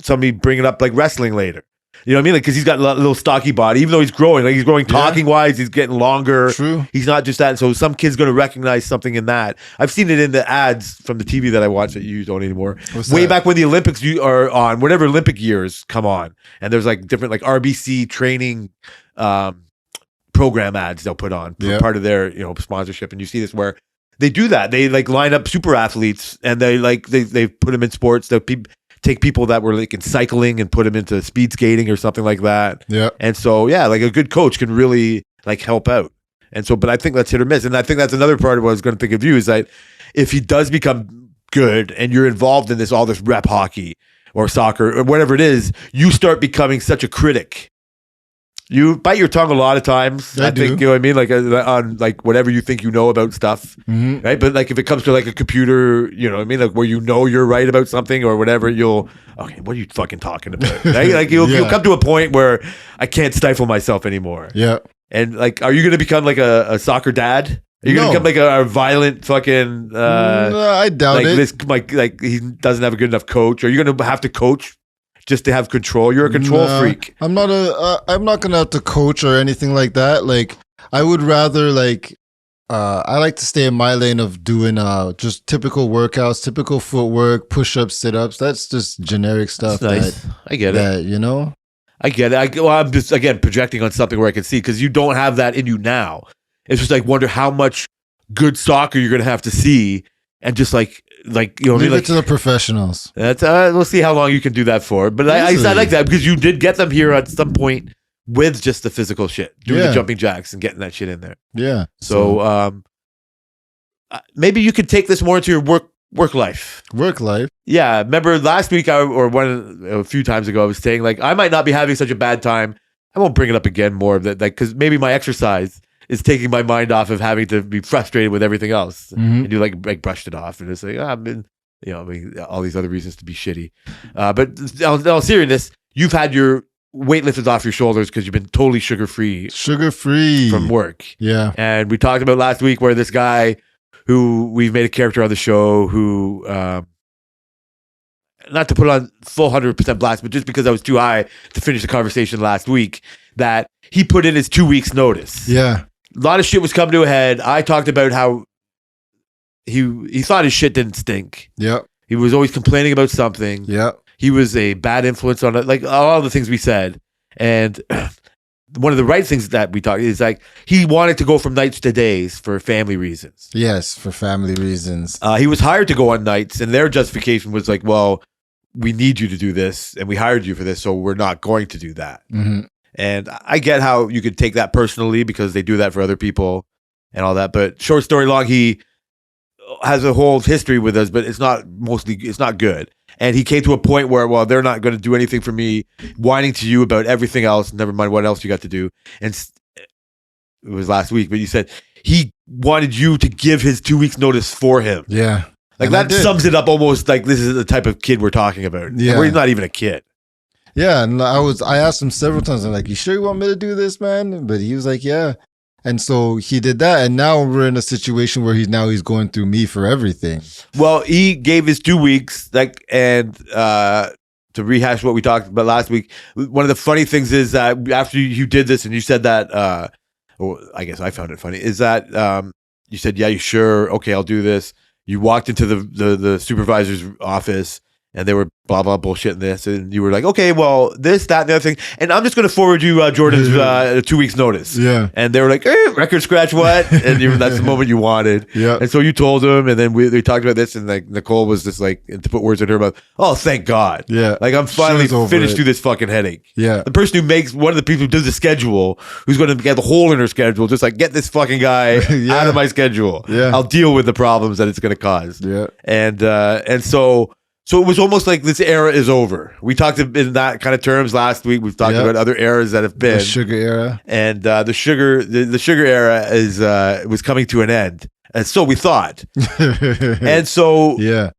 somebody bringing up like wrestling later. You know what I mean? Like, because he's got a little stocky body, even though he's growing. Like, he's growing Yeah. talking wise. He's getting longer. true. He's not just that. So some kid's going to recognize something in that. I've seen it in the ads from the TV that I watch that you don't anymore. What's Way that? back when the Olympics you are on, whatever Olympic years come on, and there's like different like RBC training program ads they'll put on for Yeah. part of their sponsorship, and you see this where they do that. They like line up super athletes, and they put them in sports. They take people that were like in cycling and put them into speed skating or something like that. Yeah, And so, yeah, like a good coach can really like help out. And so, but I think that's hit or miss. And I think that's another part of what I was going to think of you is that if he does become good and you're involved in all this rep hockey or soccer or whatever it is, you start becoming such a critic. You bite your tongue a lot of times. I I think, do. you know what I mean? Like on like whatever you think you know about stuff. Mhm. Right. But like if it comes to like a computer, you know what I mean? Like where you're right about something or whatever, okay, what are you fucking talking about? Right? Like you'll Yeah. come to a point where I can't stifle myself anymore. yeah. And like, are you going to become like a soccer dad? Are you going No. to become like a violent fucking, No, I doubt like it. this, like he doesn't have a good enough coach? Are you going to have to coach just to have control? You're a control Nah, freak. I'm not I'm not gonna have to coach or anything like that. Like I would rather like I like to stay in my lane of doing just typical workouts, typical footwork, push-ups, sit-ups. That's just generic stuff. That's nice. I get it. That you know. I get it. I'm just again projecting on something where I can see because you don't have that in you now. It's just like wonder how much good soccer you're gonna have to see, and just like you know, what I Leave mean? it Like to the professionals. that's we'll see how long you can do that for. But I Easily. like that because you did get them here at some point with just the physical shit, doing the Yeah. jumping jacks and getting that shit in there. Yeah. So maybe you could take this more into your work life. work life. Yeah, remember last week a few times ago I was saying like I might not be having such a bad time. I won't bring it up again more of that, like because maybe my exercise is taking my mind off of having to be frustrated with everything else. Mhm. And you like brushed it off and it's like I've been, I mean, all these other reasons to be shitty. But in all seriousness, you've had your weight lifted off your shoulders because you've been totally sugar free from work. Yeah. And we talked about last week where this guy who we've made a character on the show who, not to put on full 100% blast, but just because I was too high to finish the conversation last week, that he put in his 2 weeks notice. Yeah. A lot of shit was coming to a head. I talked about how he thought his shit didn't stink. Yep. He was always complaining about something. Yep. He was a bad influence on it, like all the things we said. And one of the right things that we talked is like he wanted to go from nights to days for family reasons. Yes, for family reasons. He was hired to go on nights, and their justification was like, well, we need you to do this, and we hired you for this, so we're not going to do that. Mm-hmm. And I get how you could take that personally because they do that for other people and all that. But short story long, he has a whole history with us, but it's not good. And he came to a point where, well, they're not going to do anything for me, whining to you about everything else, never mind what else you got to do. And it was last week, but you said he wanted you to give his 2 weeks notice for him. Yeah. Like And that sums it up almost like this is the type of kid we're talking about. Yeah. Where he's not even a kid. Yeah, and I asked him several times. I'm like, "You sure you want me to do this, man?" But he was like, "Yeah." And so he did that, and now we're in a situation where he's going through me for everything. Well, he gave his 2 weeks, and to rehash what we talked about last week. One of the funny things is that after you did this, and you said that, well, I guess I found it funny, is that you said, "Yeah, you sure? Okay, I'll do this." You walked into the supervisor's office. And they were blah, blah, bullshitting this. And you were like, okay, well, this, that, and the other thing. And I'm just going to forward you Jordan's 2 weeks notice. Yeah. And they were like, record scratch what? And that's the moment you wanted. Yeah. And so you told them. And then we talked about this. And like Nicole was just like, to put words in her mouth, oh, thank God. Yeah. Like I'm finally She was over finished it. through this fucking headache. Yeah. The person who makes, one of the people who does the schedule, who's going to get the hole in her schedule, just like, get this fucking guy Yeah. out of my schedule. Yeah. I'll deal with the problems that it's going to cause. Yeah. And so it was almost like this era is over. We talked in that kind of terms last week. We've talked Yep. about other eras that have been. The sugar era. And the sugar era is was coming to an end. And so we thought. And so, yeah.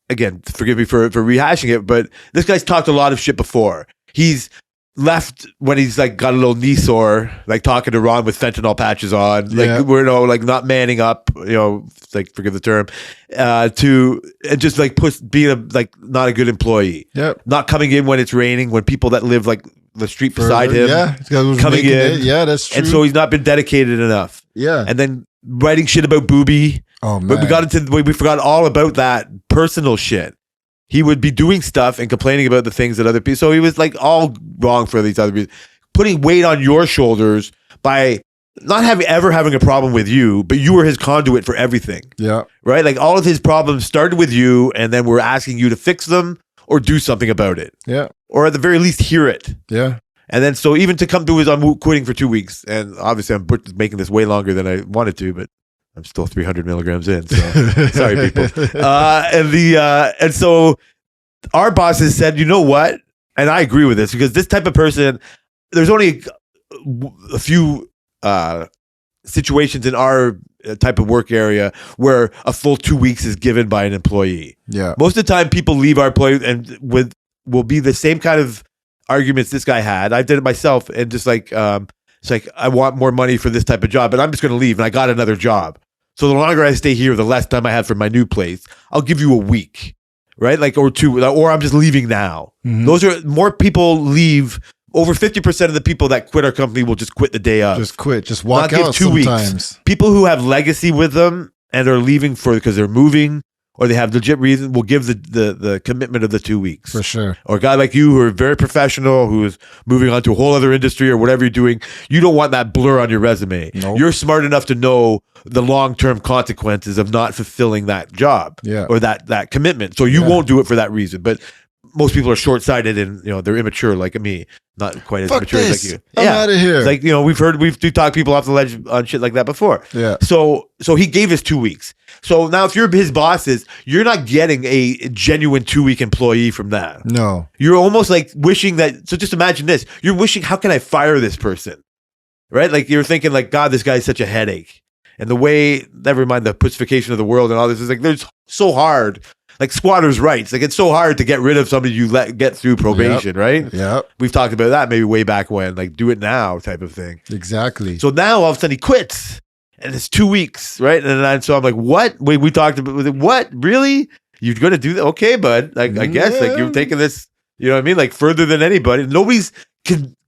again, forgive me for rehashing it, but this guy's talked a lot of shit before. He's left when he's like got a little knee sore, like talking to Ron with fentanyl patches on, like Yeah. we're like not manning up, like forgive the term, to and just like being like not a good employee, Yep. not coming in when it's raining, when people that live like the street beside him, Yeah. coming in. Yeah, that's true. and so he's not been dedicated enough, yeah. and then writing shit about Booby, Oh man. but we forgot all about that personal shit. He would be doing stuff and complaining about the things that other people. So he was like all wrong for these other people, putting weight on your shoulders by not ever having a problem with you, but you were his conduit for everything, Yeah. right? Like all of his problems started with you, and then we're asking you to fix them or do something about it, Yeah. or at the very least hear it. Yeah. And then so even to come to his, I'm quitting for 2 weeks, and obviously I'm making this way longer than I wanted to, but I'm still 300 milligrams in. So sorry, people. And so our bosses said, you know what? And I agree with this because this type of person, there's only a few situations in our type of work area where a full 2 weeks is given by an employee. Yeah. Most of the time, people leave our employee and will be the same kind of arguments this guy had. I did it myself, and just like it's like I want more money for this type of job, but I'm just going to leave, and I got another job. So the longer I stay here, the less time I have for my new place. I'll give you a week, right? Like or two, or I'm just leaving now. Mhm. Those are more people leave. Over 50% of the people that quit our company will just quit the day of. Just quit. Just walk Not give out 2 weeks. sometimes. People who have legacy with them and are leaving because they're moving or they have legit reason will give the commitment of the 2 weeks. For sure. Or a guy like you who are very professional, who is moving on to a whole other industry or whatever you're doing, you don't want that blur on your resume. Nope. You're smart enough to know the long-term consequences of not fulfilling that job Yeah. or that commitment. So you Yeah. won't do it for that reason. But most people are short-sighted and they're immature like me, not quite as Fuck mature this. as like you. I'm out of here. It's like, we've talked people off the ledge on shit like that before. Yeah. So he gave us 2 weeks. So now if you're his bosses, you're not getting a genuine 2 week employee from that. No. You're almost like wishing that. So just imagine this. You're wishing, how can I fire this person? Right? Like you're thinking like, God, this guy's such a headache. And the way, never mind the pussification of the world and all this, is like, there's so hard. like squatters' rights. Like it's so hard to get rid of somebody you let get through probation, right? Yep. We've talked about that maybe way back when, like do it now type of thing. Exactly. So now all of a sudden he quits, and it's 2 weeks, right? So I'm like, what? Wait, we talked about what? Really? You're gonna do that? Okay, bud. Like I guess like you're taking this, you know what I mean? Like further than anybody. Nobody's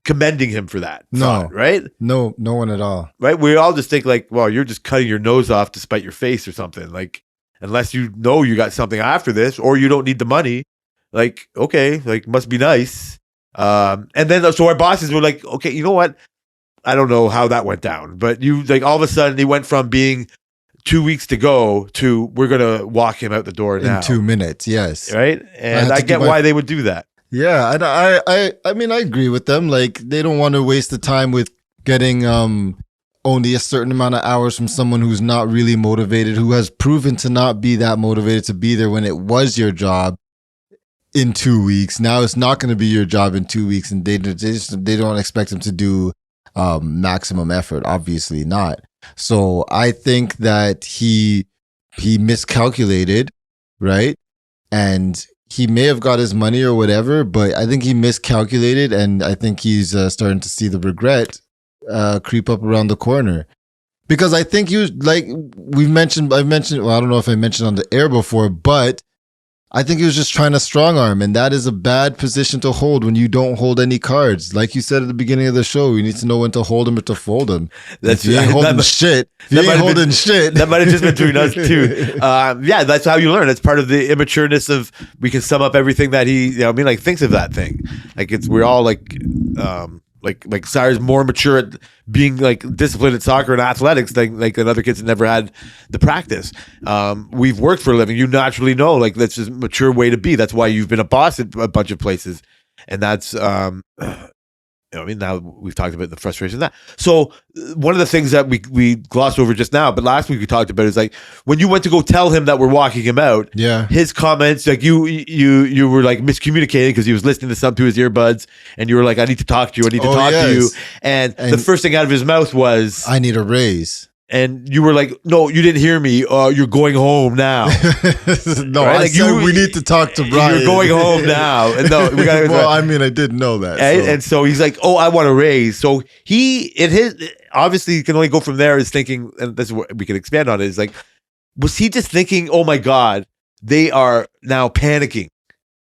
commending him for that. No. thought, right? No one at all. Right? We all just think like, well, you're just cutting your nose off to spite your face or something. Like, unless you know you got something after this, or you don't need the money. Like, okay, like must be nice. And then so our bosses were like, okay, you know what? I don't know how that went down, but you like all of a sudden he went from being 2 weeks to go to we're gonna walk him out the door now In 2 minutes, yes. right? And I get why they would do that. Yeah, I mean, I agree with them. Like, they don't want to waste the time with getting only a certain amount of hours from someone who's not really motivated, who has proven to not be that motivated to be there when it was your job in 2 weeks. Now it's not going to be your job in 2 weeks, and they don't expect them to do maximum effort. Obviously not. So I think that he miscalculated, right? And he may have got his money or whatever, but I think he miscalculated, and I think he's starting to see the regret creep up around the corner. Because I think you like I've mentioned. Well, I don't know if I mentioned on the air before, but I think he was just trying to strong arm, and that is a bad position to hold when you don't hold any cards. Like you said at the beginning of the show, you need to know when to hold them or to fold them. That's if you ain't holding shit. That might have just been between us too. Yeah, that's how you learn. It's part of the immatureness of. We can sum up everything that he, you know, I mean, like thinks of that thing. Like we're all like Cyrus more mature at being like disciplined at soccer and athletics than like other kids that never had the practice. We've worked for a living. You naturally know like that's just a mature way to be. That's why you've been a boss at a bunch of places, and that's you know, I mean, now we've talked about the frustration of that. So one of the things that we glossed over just now, but last week we talked about is like when you went to go tell him that we're walking him out. Yeah, his comments like you were like miscommunicating because he was listening to something to his earbuds, and you were like, I need to talk to you. I need to talk to you. And the first thing out of his mouth was, I need a raise. And you were like, no, you didn't hear me. You're going home now. No, right? I said we need to talk to Brian. You're going home now. And no, we got. Well, I mean, I didn't know that. And so he's like, oh, I want a raise. So obviously, you can only go from there. Is thinking, and this is what we can expand on. Is like, was he just thinking, oh my God, they are now panicking,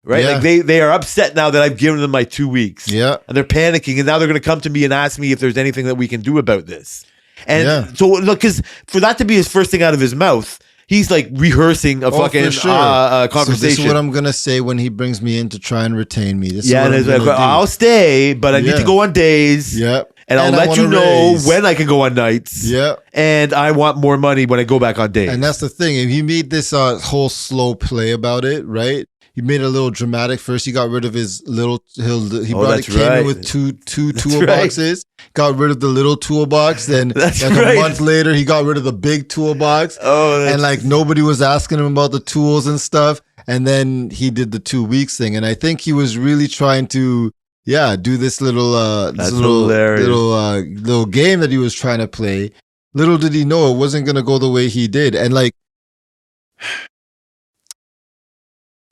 right? Yeah. Like they are upset now that I've given them my 2 weeks. Yeah, and they're panicking, and now they're going to come to me and ask me if there's anything that we can do about this. And so, look, because for that to be his first thing out of his mouth, he's like rehearsing a fucking conversation. So this is what I'm gonna say when he brings me in to try and retain me. This and it's like, I'll stay, but I need to go on days. Yep. And I'll let you know when I can go on nights. Yep. And I want more money when I go back on days. And that's the thing. If he made this whole slow play about it, right? He made it a little dramatic. First, he got rid of his little. He came in with two toolboxes. Right. Got rid of the little toolbox. Then, a month later, he got rid of the big toolbox. And like nobody was asking him about the tools and stuff. And then he did the 2 weeks thing. And I think he was really trying to, do this little game that he was trying to play. Little did he know it wasn't gonna go the way he did. And like,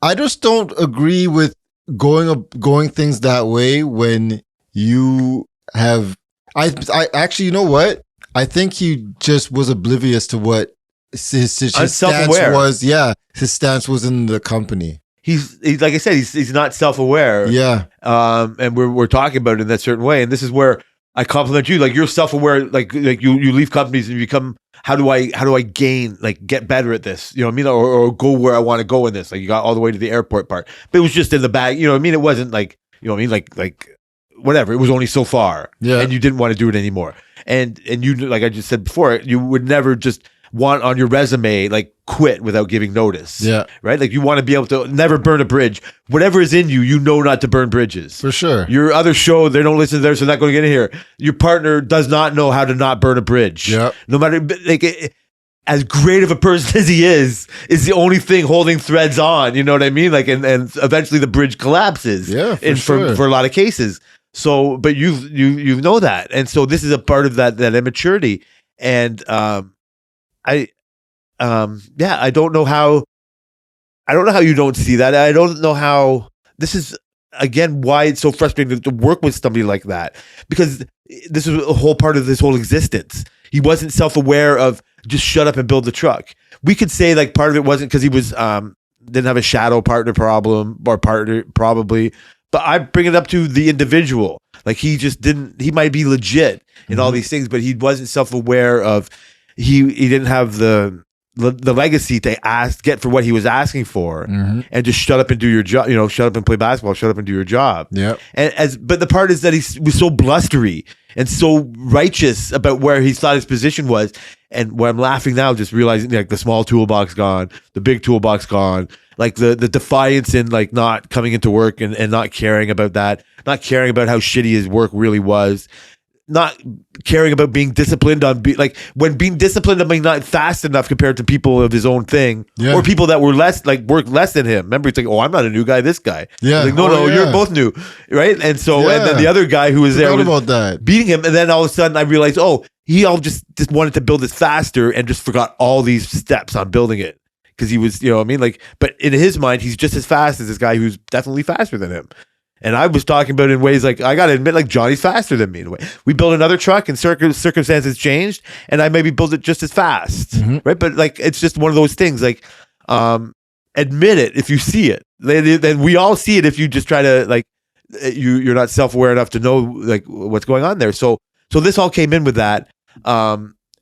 I just don't agree with going things that way when you have. I actually, you know what? I think he just was oblivious to what his stance was. Yeah, his stance was in the company. He's like I said, he's not self-aware. Yeah. And we're talking about it in that certain way, and this is where I compliment you. Like you're self-aware. Like you leave companies and you become. How do I gain, like, get better at this? You know what I mean? Or go where I want to go in this. Like, you got all the way to the airport part. But it was just in the bag. You know what I mean? It wasn't like, you know what I mean? Like whatever. It was only so far. Yeah. And you didn't want to do it anymore. And you, like I just said before, you would never just want on your resume, like, quit without giving notice. Yeah. Right? Like, you want to be able to never burn a bridge. Whatever is in you, you know not to burn bridges. For sure. Your other show, they don't listen to theirs, so they're not going to get in here. Your partner does not know how to not burn a bridge. Yeah. No matter, like, as great of a person as he is the only thing holding threads on. You know what I mean? Like, and eventually the bridge collapses. Yeah, for a lot of cases. So, but you know that, and so this is a part of that immaturity. And I don't know how. I don't know how you don't see that. I don't know how this is, again, why it's so frustrating to work with somebody like that, because this is a whole part of his whole existence. He wasn't self-aware of just shut up and build the truck. We could say like part of it wasn't because he was didn't have a shadow partner problem or partner probably, but I bring it up to the individual. Like he just didn't. He might be legit in all these things, but he wasn't self-aware of. He didn't have the legacy to get for what he was asking for, and just shut up and do your job. You know, shut up and play basketball. Shut up and do your job. Yeah. But the part is that he was so blustery and so righteous about where he thought his position was. And where I'm laughing now, just realizing like the small toolbox gone, the big toolbox gone, like the defiance in like not coming into work and not caring about that, not caring about how shitty his work really was. Not caring about being disciplined on like when being disciplined on being not fast enough compared to people of his own thing, or people that were less like worked less than him. Remember, it's like, oh, I'm not a new guy. This guy, like, no, you're both new, right? And so, and then the other guy who was there was about that, beating him, and then all of a sudden I realized, oh, he all just wanted to build this faster and just forgot all these steps on building it because he was, you know what I mean? Like, but in his mind, he's just as fast as this guy who's definitely faster than him. And I was talking about it in ways like, I got to admit, like Johnny's faster than me in a way. We built another truck and circumstances changed and I maybe built it just as fast. Right. But like, it's just one of those things like, admit it if you see it. Then we all see it if you just try to like, you're not self-aware enough to know like what's going on there. So this all came in with that.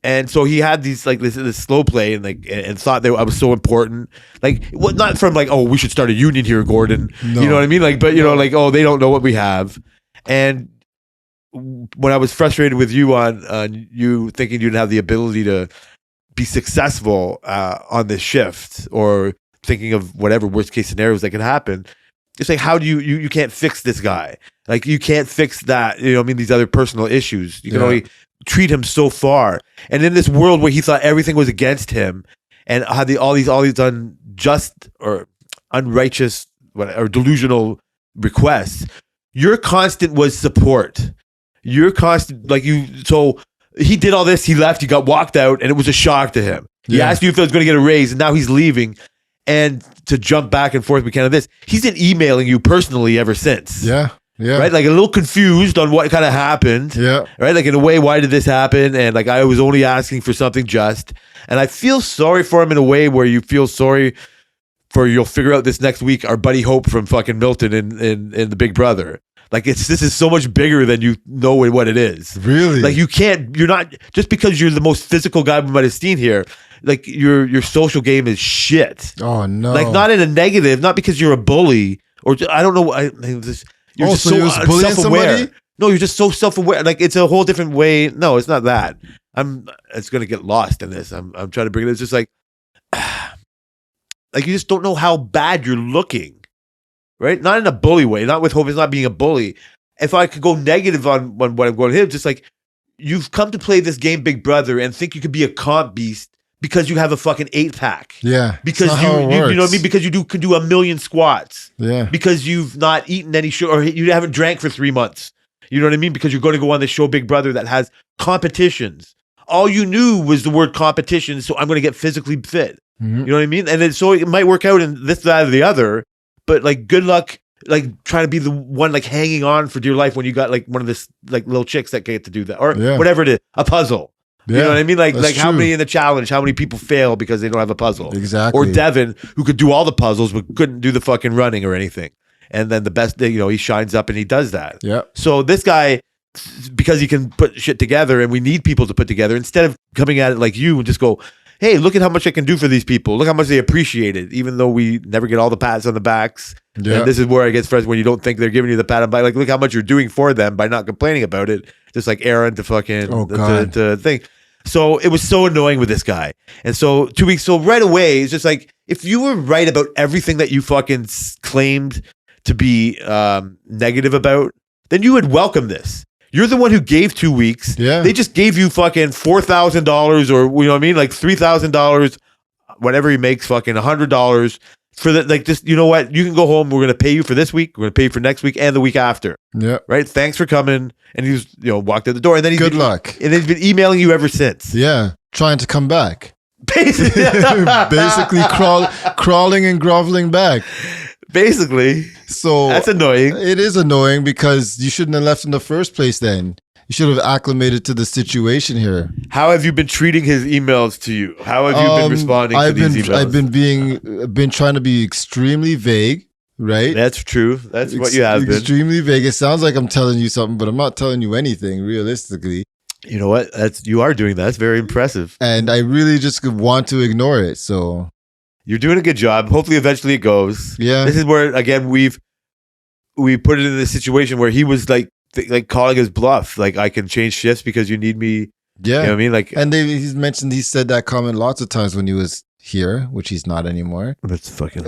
And so he had these like this slow play and like and thought that I was so important, like not from like, oh, we should start a union here, Gordon. No. You know what I mean? Like, but you know, like, oh, they don't know what we have. And when I was frustrated with you on you thinking you didn't have the ability to be successful on this shift, or thinking of whatever worst case scenarios that could happen, it's like, how do you can't fix this guy? Like you can't fix that. You know what I mean? These other personal issues. You can only treat him so far. And in this world where he thought everything was against him and had all these unjust or unrighteous or delusional requests, your constant was support. Your constant, like so he did all this, he left, he got walked out, and it was a shock to him. He asked you if he was going to get a raise, and now he's leaving. And to jump back and forth, we can of this, he's been emailing you personally ever since. Yeah. Yeah. Right. Like a little confused on what kind of happened. Yeah. Right. Like in a way, why did this happen? And like, I was only asking for something just. And I feel sorry for him in a way where you feel sorry for, you'll figure out this next week, our buddy Hope from fucking Milton in the Big Brother. Like this is so much bigger than you know what it is. Really? Like you're not, just because you're the most physical guy we might have seen here, like your social game is shit. Oh no. Like not in a negative, not because you're a bully or I don't know. You're just so self-aware. No, you're just so self-aware. Like it's a whole different way. No, it's not that. It's gonna get lost in this. I'm trying to bring it. It's just like you just don't know how bad you're looking, right? Not in a bully way. Not with Hope. It's not being a bully. If I could go negative on what I'm going to hit, just like you've come to play this game, Big Brother, and think you could be a comp beast because you have a fucking 8-pack. Yeah. Because you know what I mean? Because you can do 1,000,000 squats. Yeah. Because you've not eaten any sugar or you haven't drank for 3 months. You know what I mean? Because you're going to go on the show Big Brother that has competitions. All you knew was the word competition, so I'm going to get physically fit. You know what I mean? And so it might work out in this, that, or the other, but like good luck like trying to be the one like hanging on for dear life when you got like one of this like little chicks that get to do that or whatever it is, a puzzle. You know what I mean? Like how many in the challenge, how many people fail because they don't have a puzzle? Exactly. Or Devin, who could do all the puzzles but couldn't do the fucking running or anything. And then the best, he shines up and he does that. Yeah. So this guy, because he can put shit together and we need people to put together, instead of coming at it like you and just go, hey, look at how much I can do for these people. Look how much they appreciate it, even though we never get all the pats on the backs. Yeah. And this is where I get frustrated when you don't think they're giving you the pat on the back. Like, look how much you're doing for them by not complaining about it. Just like Aaron to fucking to thing. So it was so annoying with this guy. And so 2 weeks, so right away, it's just like, if you were right about everything that you fucking claimed to be negative about, then you would welcome this. You're the one who gave 2 weeks. Yeah. They just gave you fucking $4,000 or, you know what I mean? Like $3,000, whatever he makes, fucking $100 for the, like, just, you know what? You can go home. We're going to pay you for this week. We're going to pay you for next week and the week after. Yeah. Right. Thanks for coming. And he's, walked out the door. And then good luck. And then he's been emailing you ever since. Yeah. Trying to come back. Basically, Basically crawling and groveling back. basically, So that's annoying. it is annoying because you shouldn't have left in the first place then. You should have acclimated to the situation here. How have you been treating his emails to you? How have you been responding to these emails? I've been trying to be extremely vague, right? That's true. That's what you have been. Extremely vague. It sounds like I'm telling you something, but I'm not telling you anything realistically. You know what? You are doing that. That's very impressive. And I really just want to ignore it. So You're doing a good job. Hopefully, eventually it goes. yeah, This is where again we put it in this situation where he was like calling his bluff. Like, I can change shifts because you need me. yeah. You know what I mean? Like, And he said that comment lots of times when he was here, which he's not anymore. that's fucking.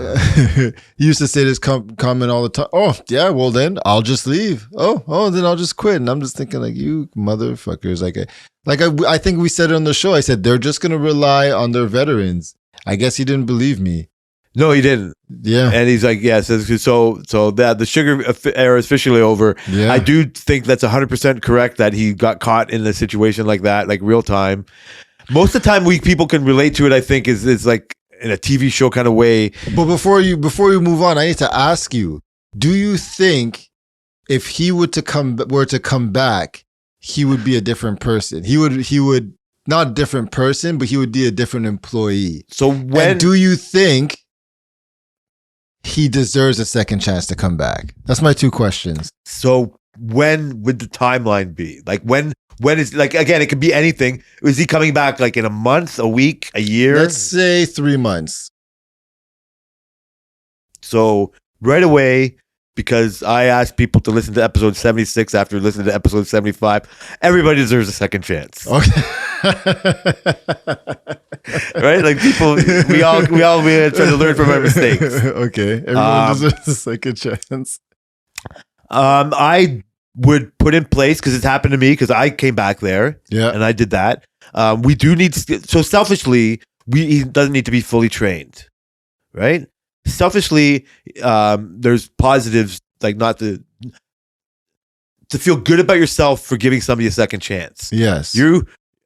He used to say this comment all the time. Oh, yeah, well then I'll just leave. Oh, then I'll just quit. And I'm just thinking like, you motherfuckers. I think we said it on the show. I said they're just gonna rely on their veterans. I guess he didn't believe me. No, he didn't. Yeah, And he's like, yeah. So that the sugar era is officially over. yeah. I do think that's 100% correct that he got caught in a situation like that, like real time. Most of the time, people can relate to it. I think is like in a TV show kind of way. But before you move on, I need to ask you: do you think if he were to come back, he would be a different person? He would not a different person, but he would be a different employee. So And do you think he deserves a second chance to come back? That's my two questions. So when would the timeline be? Like when is, like, again, it could be anything. Is he coming back like in a month, a week, a year? Let's say 3 months. So right away, because I asked people to listen to episode 76 after listening to episode 75, everybody deserves a second chance. Okay. Right? Like, people, we all try to learn from our mistakes. Okay. Everyone deserves a second chance. I would put in place, because it's happened to me, because I came back there Yeah. and I did that. We do need, so selfishly, he doesn't need to be fully trained, right? Selfishly, there's positives, like not to feel good about yourself for giving somebody a second chance. Yes.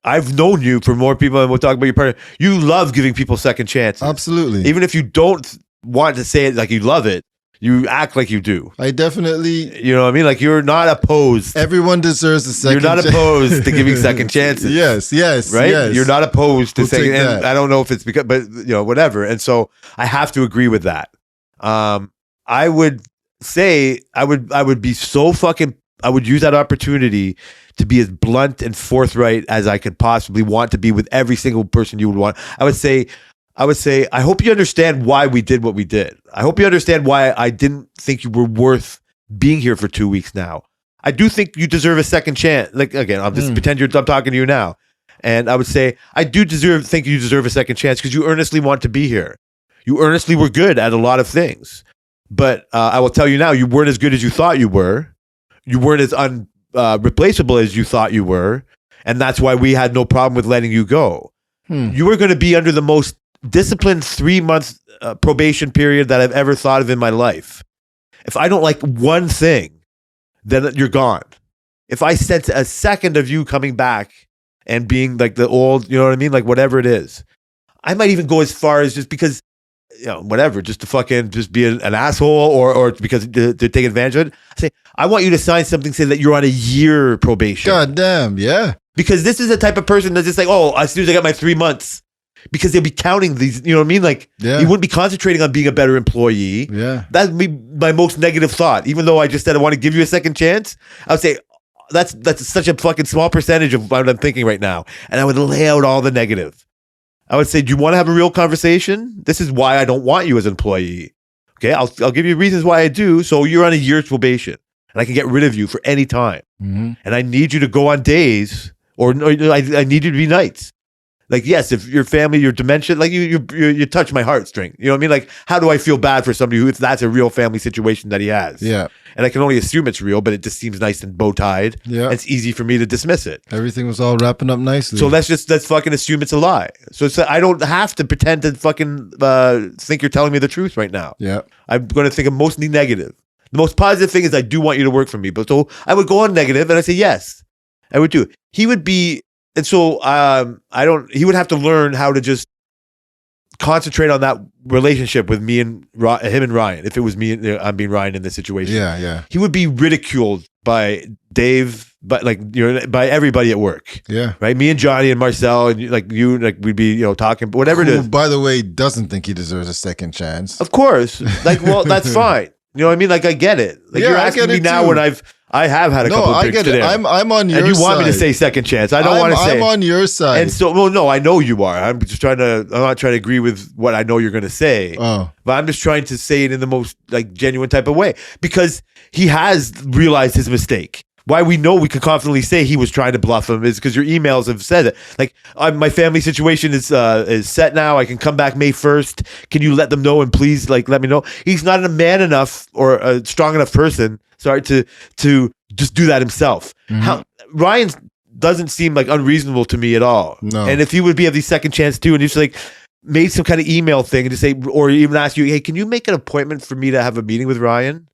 I've known you for more people, and we'll talk about your partner. You love giving people second chances. Absolutely. Even if you don't want to say it like you love it, you act like you do. I definitely. You know what I mean? Like, you're not opposed. Everyone deserves a second. You're not opposed to giving second chances. Yes. Right? Yes. You're not opposed to We'll second. take And that. I don't know if it's because, but whatever. And so I have to agree with that. I would say I would be so fucking. I would use that opportunity to be as blunt and forthright as I could possibly want to be with every single person you would want. I would say, I hope you understand why we did what we did. I hope you understand why I didn't think you were worth being here for 2 weeks now. I do think you deserve a second chance. Like, again, I'll just pretend I'm talking to you now. And I would say, I do think you deserve a second chance because you earnestly want to be here. You earnestly were good at a lot of things. But I will tell you now, you weren't as good as you thought you were. You weren't as unreplaceable as you thought you were. And that's why we had no problem with letting you go. You were going to be under the most disciplined 3-month probation period that I've ever thought of in my life. If I don't like one thing, then you're gone. If I sense a second of you coming back and being like the old, you know what I mean? Like, whatever it is, I might even go as far as just because, whatever, just to fucking just be an asshole or because to take advantage of it. I say, I want you to sign something saying that you're on a year probation. God damn, yeah. Because this is the type of person that's just like, oh, as soon as I got my 3 months, because they'll be counting these, you know what I mean? Like, Yeah. you wouldn't be concentrating on being a better employee. Yeah. That'd be my most negative thought. Even though I just said I want to give you a second chance, I would say that's such a fucking small percentage of what I'm thinking right now. And I would lay out all the negative. I would say, do you want to have a real conversation? This is why I don't want you as an employee. Okay, I'll give you reasons why I do. So you're on a year's probation, and I can get rid of you for any time. Mm-hmm. And I need you to go on days, or no, I need you to be nights. Like, yes, if your family, your dementia, like you touch my heartstring. You know what I mean? Like, how do I feel bad for somebody who, if that's a real family situation that he has? Yeah. And I can only assume it's real, but it just seems nice and bow tied. Yeah. It's easy for me to dismiss it. Everything was all wrapping up nicely. So let's fucking assume it's a lie. So I don't have to pretend to fucking think you're telling me the truth right now. Yeah. I'm going to think of mostly negative. The most positive thing is I do want you to work for me. But so I would go on negative and I say, yes, I would do. He would be, and so he would have to learn how to just concentrate on that relationship with me and him and Ryan. If it was me, I'm being Ryan in this situation. Yeah. He would be ridiculed by Dave, but like by everybody at work. Yeah. Right. Me and Johnny and Marcel and like we'd be talking, whatever it Who, is. by the way, doesn't think he deserves a second chance. Of course. Like, well, that's fine. You know what I mean? Like, I get it. Like, Yeah, you're I asking get me it now too. when I have had a No, couple of I drinks get it. today. I'm on your side. And you want me to say second chance. I don't want to say. I'm on your side. And so, well, no, I know you are. I'm not trying to agree with what I know you're going to say. Oh. But I'm just trying to say it in the most like genuine type of way because he has realized his mistake. Why we know we can confidently say he was trying to bluff him is because your emails have said it. Like, my family situation is set now. I can come back May 1st. Can you let them know and please like let me know? He's not a man enough or a strong enough person. Sorry to just do that himself. How Ryan doesn't seem like unreasonable to me at all. No. And if he would be of the second chance too, and just like made some kind of email thing and just say, or even ask you, hey, can you make an appointment for me to have a meeting with Ryan?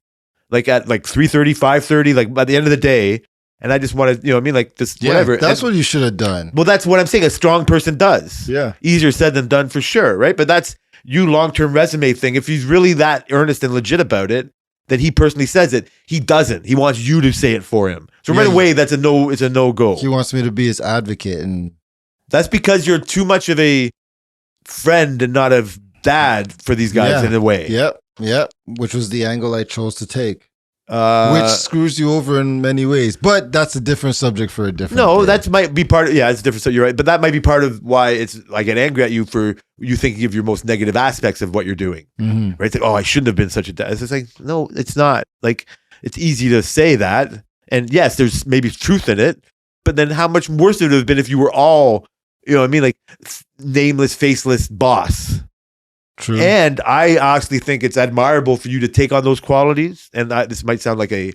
Like at like 3:30, 5:30, like by the end of the day. And I just want to, like this, whatever. That's what you should have done. Well, that's what I'm saying. A strong person does. Yeah. Easier said than done for sure, right? But that's you long-term resume thing. If he's really that earnest and legit about it, then he personally says it. He doesn't. He wants you to say it for him. So right away, that's a no. It's a no-go. He wants me to be his advocate, and that's because you're too much of a friend and not a dad for these guys in a way. Yep. Which was the angle I chose to take. Which screws you over in many ways, but that's a different subject for a different. No, day. that might be part of. Yeah, it's different. So you're right, but that might be part of why I get angry at you for you thinking of your most negative aspects of what you're doing. Mm-hmm. Right? It's like, oh, I shouldn't have been such a dad. It's just like, no, it's not. Like, it's easy to say that, and yes, there's maybe truth in it, but then how much worse it would have been if you were all, what I mean, like nameless, faceless boss. True. And I actually think it's admirable for you to take on those qualities. And this might sound like a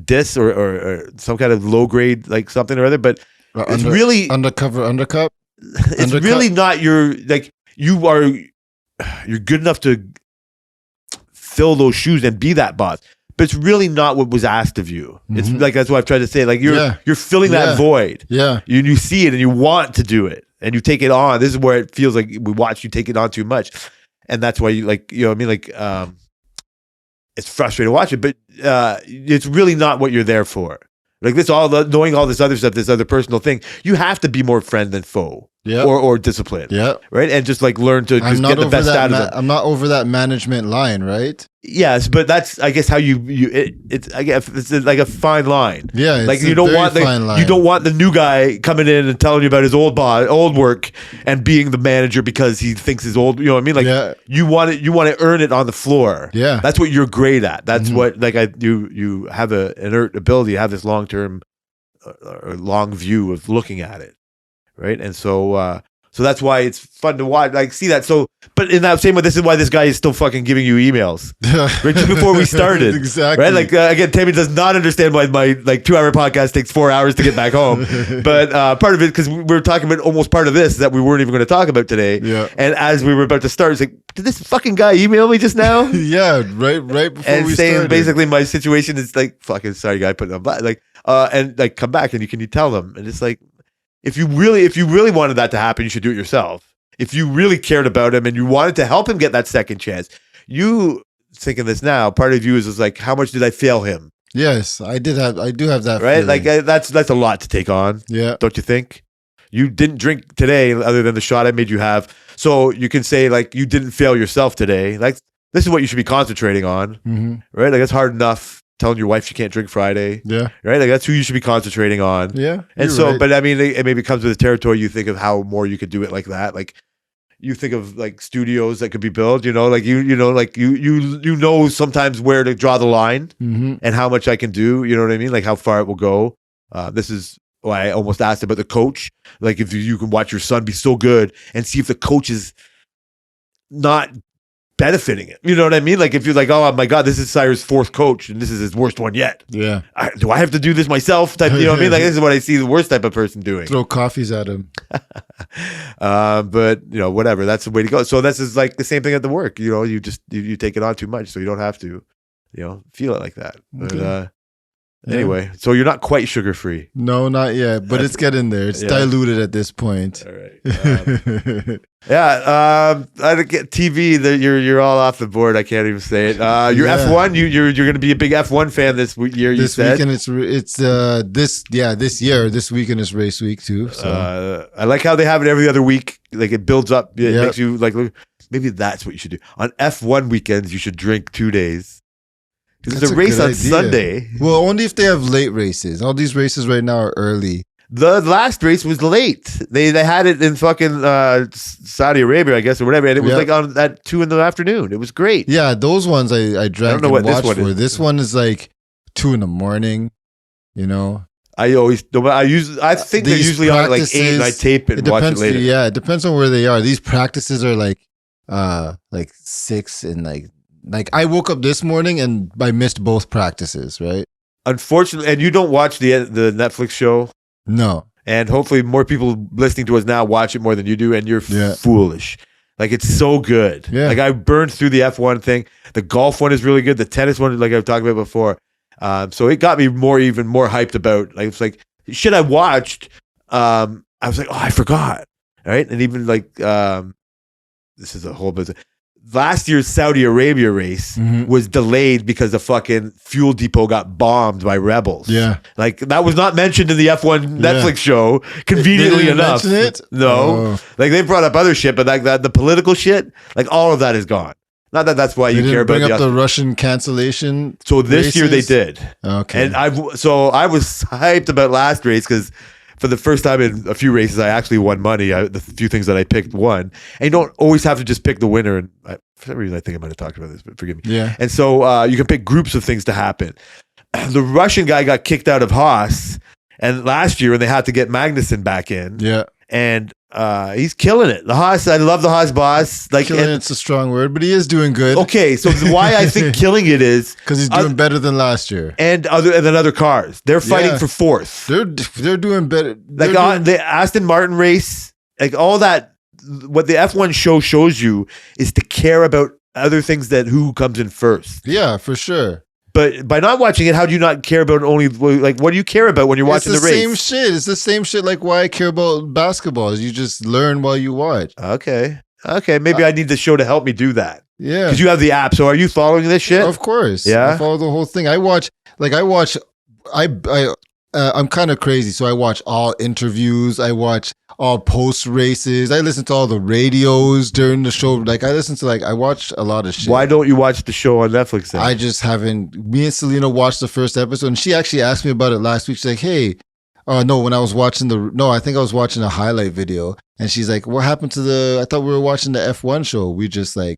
diss or some kind of low grade, like something or other, but it's really undercut. It's really not your like you're good enough to fill those shoes and be that boss. But it's really not what was asked of you. Mm-hmm. It's like that's what I've tried to say. Like you're filling that void. Yeah. You see it and you want to do it and you take it on. This is where it feels like we watch you take it on too much. And that's why you like, what I mean? Like, it's frustrating to watch it, but it's really not what you're there for. Like knowing all this other stuff, this other personal thing, you have to be more friend than foe. Yeah. Or discipline. Yeah. Right. And just like learn to just get the best out of them. I'm not over that management line, right? Yes, but that's I guess how it's like a fine line. Yeah, like you don't want the new guy coming in and telling you about his old work and being the manager because he thinks his old. You know what I mean? Like you want to earn it on the floor. Yeah, that's what you're great at. That's what you have an inert ability. You have this long view of looking at it, right? And so that's why it's fun to watch, like see that. So, but in that same way, this is why this guy is still fucking giving you emails right just before we started. Exactly. Right. Like again, Tammy does not understand why my like 2-hour podcast takes 4 hours to get back home. But part of it because we were talking about almost part of this that we weren't even going to talk about today. Yeah. And as we were about to start, it's like, did this fucking guy email me just now? Yeah. Right before and we saying started. Basically my situation is like fucking sorry guy putting on black like and like come back and can you tell them and it's like. If you really wanted that to happen, you should do it yourself. If you really cared about him and you wanted to help him get that second chance, you thinking this now, part of you is like, how much did I fail him? Yes, I do have that. Right? Feeling. Like that's a lot to take on. Yeah. Don't you think? You didn't drink today other than the shot I made you have. So you can say like, you didn't fail yourself today. Like this is what you should be concentrating on. Mm-hmm. Right? Like it's hard enough. Telling your wife she can't drink Friday. Yeah. Right? Like that's who you should be concentrating on. Yeah. And so, right. but I mean, it maybe comes with the territory. You think of how more you could do it like that. Like you think of like studios that could be built, like you know sometimes where to draw the line and how much I can do, you know what I mean? Like how far it will go. This is why I almost asked about the coach. Like if you can watch your son be so good and see if the coach is not benefiting it. You know what I mean? Like if you're like, oh my God, this is Cyrus' fourth coach and this is his worst one yet. Yeah. Do I have to do this myself? Type, you know what I mean? Like this is what I see the worst type of person doing. Throw coffees at him. But whatever. That's the way to go. So this is like the same thing at the work. You just you take it on too much, so you don't have to, feel it like that. Okay. But Anyway, so you're not quite sugar free. No, not yet, but it's getting there. It's diluted at this point. All right. I don't get TV. That you're all off the board. I can't even say it. You're F1. You're going to be a big F1 fan this year. You said weekend it's this year. This weekend is race week too. So. I like how they have it every other week. Like it builds up. It makes you like. Maybe that's what you should do on F1 weekends. You should drink 2 days. Because there's a race on Sunday. Well, only if they have late races. All these races right now are early. The last race was late. They had it in fucking Saudi Arabia, I guess, or whatever, and it was like on at 2 in the afternoon. It was great. Yeah, those ones I drank. I don't know what this one is. This one is like 2 in the morning. You know. I think they're usually on like 8, and I tape it and watch it later. Yeah, it depends on where they are. These practices are like 6 and like I woke up this morning and I missed both practices, right? Unfortunately, and you don't watch the Netflix show? No. And hopefully more people listening to us now watch it more than you do, and you're foolish. Like, it's so good. Yeah. Like, I burned through the F1 thing. The golf one is really good. The tennis one, like I've talked about before. So it got me even more hyped about, like, it's like, shit I watched. I was like, oh, I forgot. All right. And even like, this is a whole business. Last year's Saudi Arabia race was delayed because the fucking fuel depot got bombed by rebels. Yeah. Like, that was not mentioned in the F1 Netflix show, conveniently enough. Mention it? No. Like, they brought up other shit, but like the political shit, like, all of that is gone. Not that that's why you care about bring up the Russian cancellation. So this year they did. Okay. And I was hyped about last race because for the first time in a few races, I actually won money. The few things that I picked won. And you don't always have to just pick the winner. And for some reason, I think I might have talked about this, but forgive me. Yeah. And so you can pick groups of things to happen. The Russian guy got kicked out of Haas, and last year, and they had to get Magnussen back in. Yeah. And he's killing it. The Haas, I love the Haas boss. Like, killing it's a strong word, but he is doing good. Okay, so why I think killing it is because he's doing better than last year, and than other cars. They're fighting for fourth. They're doing better. Like the Aston Martin race, like all that. What the F1 show shows you is to care about other things that who comes in first. Yeah, for sure. But by not watching it, how do you not care about only, like, what do you care about when you're watching the race? It's the same shit. It's the same shit like why I care about basketball. Is you just learn while you watch. Okay. Maybe I need the show to help me do that. Yeah. Because you have the app. So are you following this shit? Of course. Yeah. I follow the whole thing. I'm kind of crazy. So I watch all interviews. I watch all post races. I listen to all the radios during the show. Like I watch a lot of shit. Why don't you watch the show on Netflix then? I just haven't. Me and Selena watched the first episode, and she actually asked me about it last week. She's like, "Hey, when I was watching I think I was watching a highlight video, and she's like, what happened to I thought we were watching the F1 show. We just like,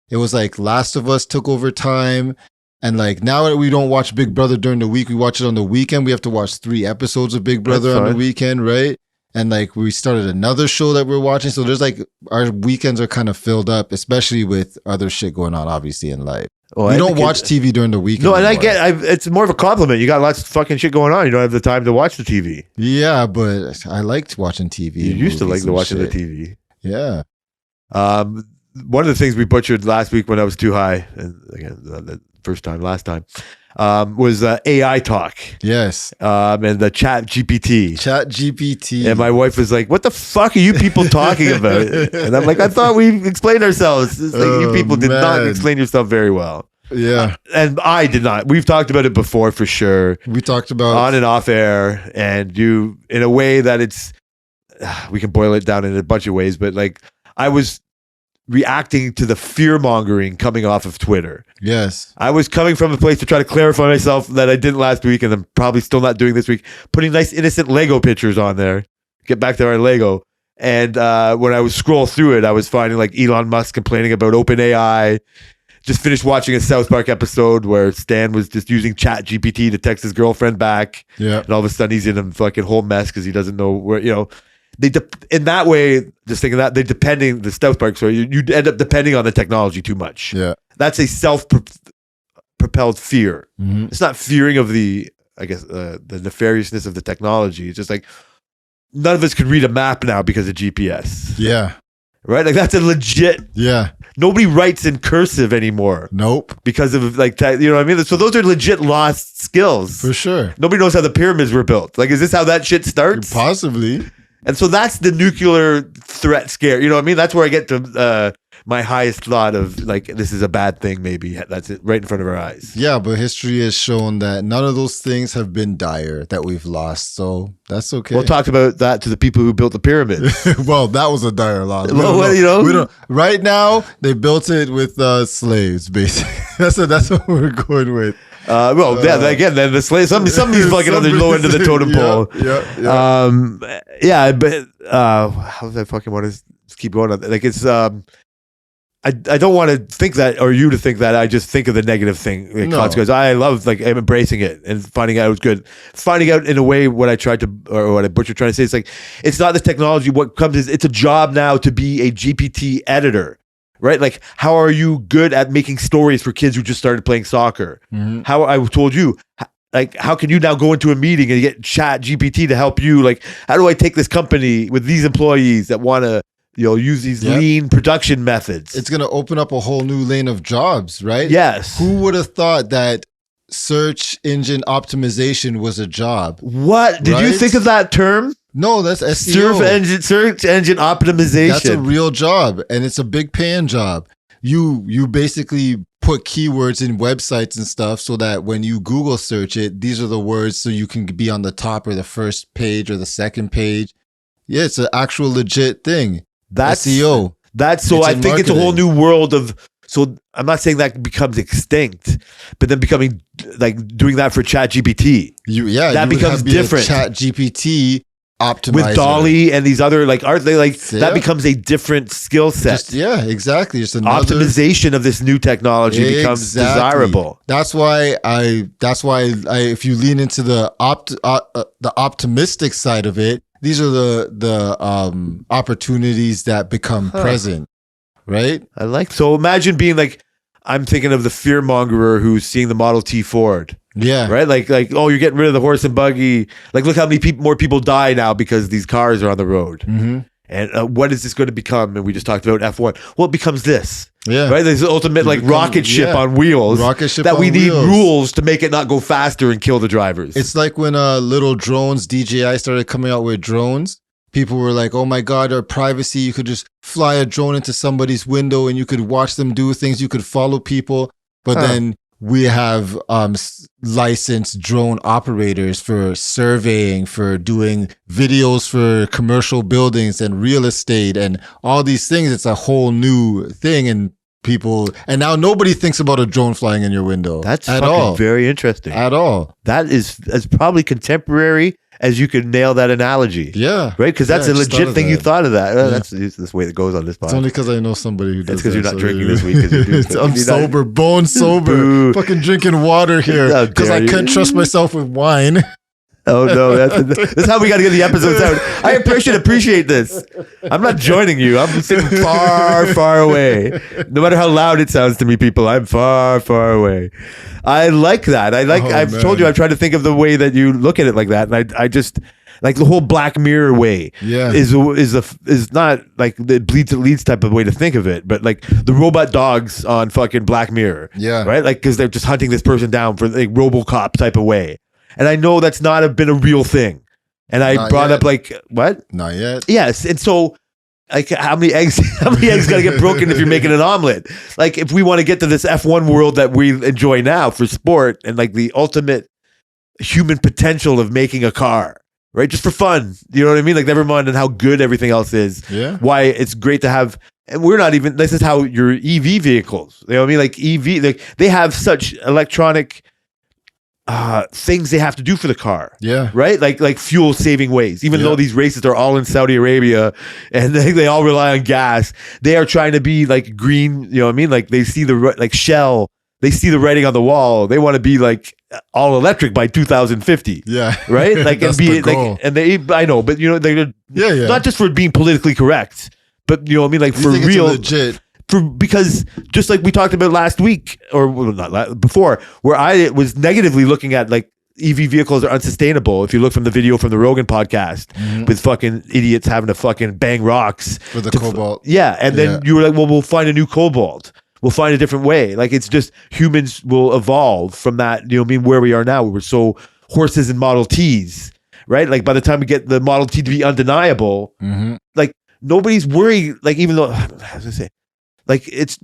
it was like Last of Us took over time. And like now that we don't watch Big Brother during the week, we watch it on the weekend. We have to watch 3 episodes of Big Brother on the weekend, right? And like we started another show that we're watching. So there's like our weekends are kind of filled up, especially with other shit going on, obviously, in life. We don't watch TV during the weekend. No, and it's more of a compliment. You got lots of fucking shit going on. You don't have the time to watch the TV. Yeah, but I liked watching TV. You used to like watching the TV. Yeah. One of the things we butchered last week when I was too high, and again, the last time, was AI talk. Yes. And the Chat GPT. Chat GPT. And my wife was like, what the fuck are you people talking about? And I'm like, I thought we explained ourselves. It's like, you people did not explain yourself very well. Yeah. And I did not. We've talked about it before for sure. We talked about on and off air, and you, in a way that it's, we can boil it down in a bunch of ways, but like I was reacting to the fear mongering coming off of Twitter. Yes. I was coming from a place to try to clarify myself that I didn't last week, and I'm probably still not doing this week, putting nice innocent Lego pictures on there. Get back to our Lego. And when I was scroll through it, I was finding like Elon Musk complaining about OpenAI. Just finished watching a South Park episode where Stan was just using Chat GPT to text his girlfriend back. Yeah. And all of a sudden he's in a fucking whole mess because he doesn't know where, in that way, just thinking that the South Park story, you end up depending on the technology too much. Yeah. That's a self-propelled fear. Mm-hmm. It's not fearing of the nefariousness of the technology. It's just like, none of us could read a map now because of GPS. Yeah. right? Like that's a legit. Yeah. Nobody writes in cursive anymore Nope. because of like that. You know what I mean? So those are legit lost skills. For sure. Nobody knows how the pyramids were built. Like, is this how that shit starts? Possibly. And so that's the nuclear threat scare. You know what I mean? That's where I get to my highest thought of like, this is a bad thing, maybe. That's it right in front of our eyes. Yeah, but history has shown that none of those things have been dire that we've lost. So that's okay. We'll talk about that to the people who built the pyramids. Well, that was a dire loss. We Well, don't know. you know? We don't. Right now, they built it with slaves, basically. That's what we're going with. Again, then the slave. Some of these fucking other low end of the totem pole. Yeah. But how does I fucking want to keep going on? Like it's I don't want to think that, or you to think that. I just think of the negative thing. Like, No. consequence. I love like I'm embracing it and finding out it was good. Finding out in a way what I tried to, or what I butchered trying to say. It's like it's not the technology. What comes is it's a job now to be a GPT editor. Right? Like, how are you good at making stories for kids who just started playing soccer? Mhm. How I told you, like, how can you now go into a meeting and get Chat GPT to help you? Like, how do I take this company with these employees that want to, use these Yep. lean production methods? It's going to open up a whole new lane of jobs, right? Yes. Who would have thought that search engine optimization was a job? What did you Right? think of that term? No, that's SEO. Search engine optimization. That's a real job, and it's a big paying job. You basically put keywords in websites and stuff so that when you Google search it, these are the words so you can be on the top or the first page or the second page. Yeah, it's an actual legit thing. That's SEO. That's so It's I in think it's a whole marketing. new world of. So I'm not saying that becomes extinct, but then becoming like doing that for Chat GPT That That you would becomes have be a different. Chat GPT optimizer with Dolly and these other like art. They like Yeah. that becomes a different skill set. Just, yeah, exactly. Just another Optimization of this new technology becomes Exactly. desirable. That's why if you lean into the optimistic side of it, these are the opportunities that become present, right? I like. So imagine being like, I'm thinking of the fear mongerer who's seeing the Model T Ford, Yeah. right? Like, oh, you're getting rid of the horse and buggy. Like, look how many more people die now because these cars are on the road. Mm-hmm. And what is this going to become? And we just talked about F1. Well, it becomes this, Yeah. right? This ultimate like becomes- rocket ship yeah. on wheels. Rocket ship that we on need wheels. rules to make it not go faster and kill the drivers. It's like when little drones, DJI started coming out with drones. People were like, oh my God, our privacy. You could just fly a drone into somebody's window and you could watch them do things. You could follow people. But then we have licensed drone operators for surveying, for doing videos for commercial buildings and real estate and all these things. It's a whole new thing. And now nobody thinks about a drone flying in your window. That's at fucking all. very interesting. At all. That is as probably contemporary as you could nail that analogy. Yeah. Right? Because that's Yeah, a I just thought legit of thing you that. thought of that. Yeah. That's the way it goes on this It's podcast. only because I know somebody who does It's 'cause you're that, not drinking this week 'cause you're doing something. I'm You're not- sober, bone sober. Boo. Fucking drinking water How here because dare I you. couldn't trust myself with wine. Oh no, that's how we got to get the episodes out. I appreciate this. I'm not joining you. I'm sitting far, far away. No matter how loud it sounds to me, people, I'm far, far away. I like that. I've told you, I've tried to think of the way that you look at it like that, and I just like the whole Black Mirror way. Yeah. is not like the bleeds it leads type of way to think of it, but like the robot dogs on fucking Black Mirror. Yeah. right. Like because they're just hunting this person down for like RoboCop type of way. And I know that's not been a real thing. And I Not brought yet. up like, what? Not yet. Yes. And so like how many eggs got to get broken if you're making an omelet? Like if we want to get to this F1 world that we enjoy now for sport and like the ultimate human potential of making a car, right? Just for fun. You know what I mean? Like never mind on how good everything else is. Yeah. Why it's great to have, and we're not even, this is how your EV vehicles, you know what I mean? Like EV, like they have such electronic things they have to do for the car, Yeah. right? Like fuel saving ways. Even Yeah. though these races are all in Saudi Arabia and they all rely on gas, they are trying to be like green. You know what I mean? Like they see like Shell, they see the writing on the wall. They want to be like all electric by 2050. Yeah. Right? Like That's and the be goal. like, and they. I know, but you know they're Yeah. not just for being politically correct, but you know what I mean? Like You for think it's real. legit. Because just like we talked about last week or well, not before, where I was negatively looking at like EV vehicles are unsustainable. If you look from the video from the Rogan podcast with fucking idiots having to fucking bang rocks for the cobalt. And then you were like, well, we'll find a new cobalt. We'll find a different way. Like, it's just humans will evolve from that, you know what I mean, where we are now. We're so horses and Model Ts, right? Like, by the time we get the Model T to be undeniable, like, nobody's worried. Like, even though, how was I say, like, it's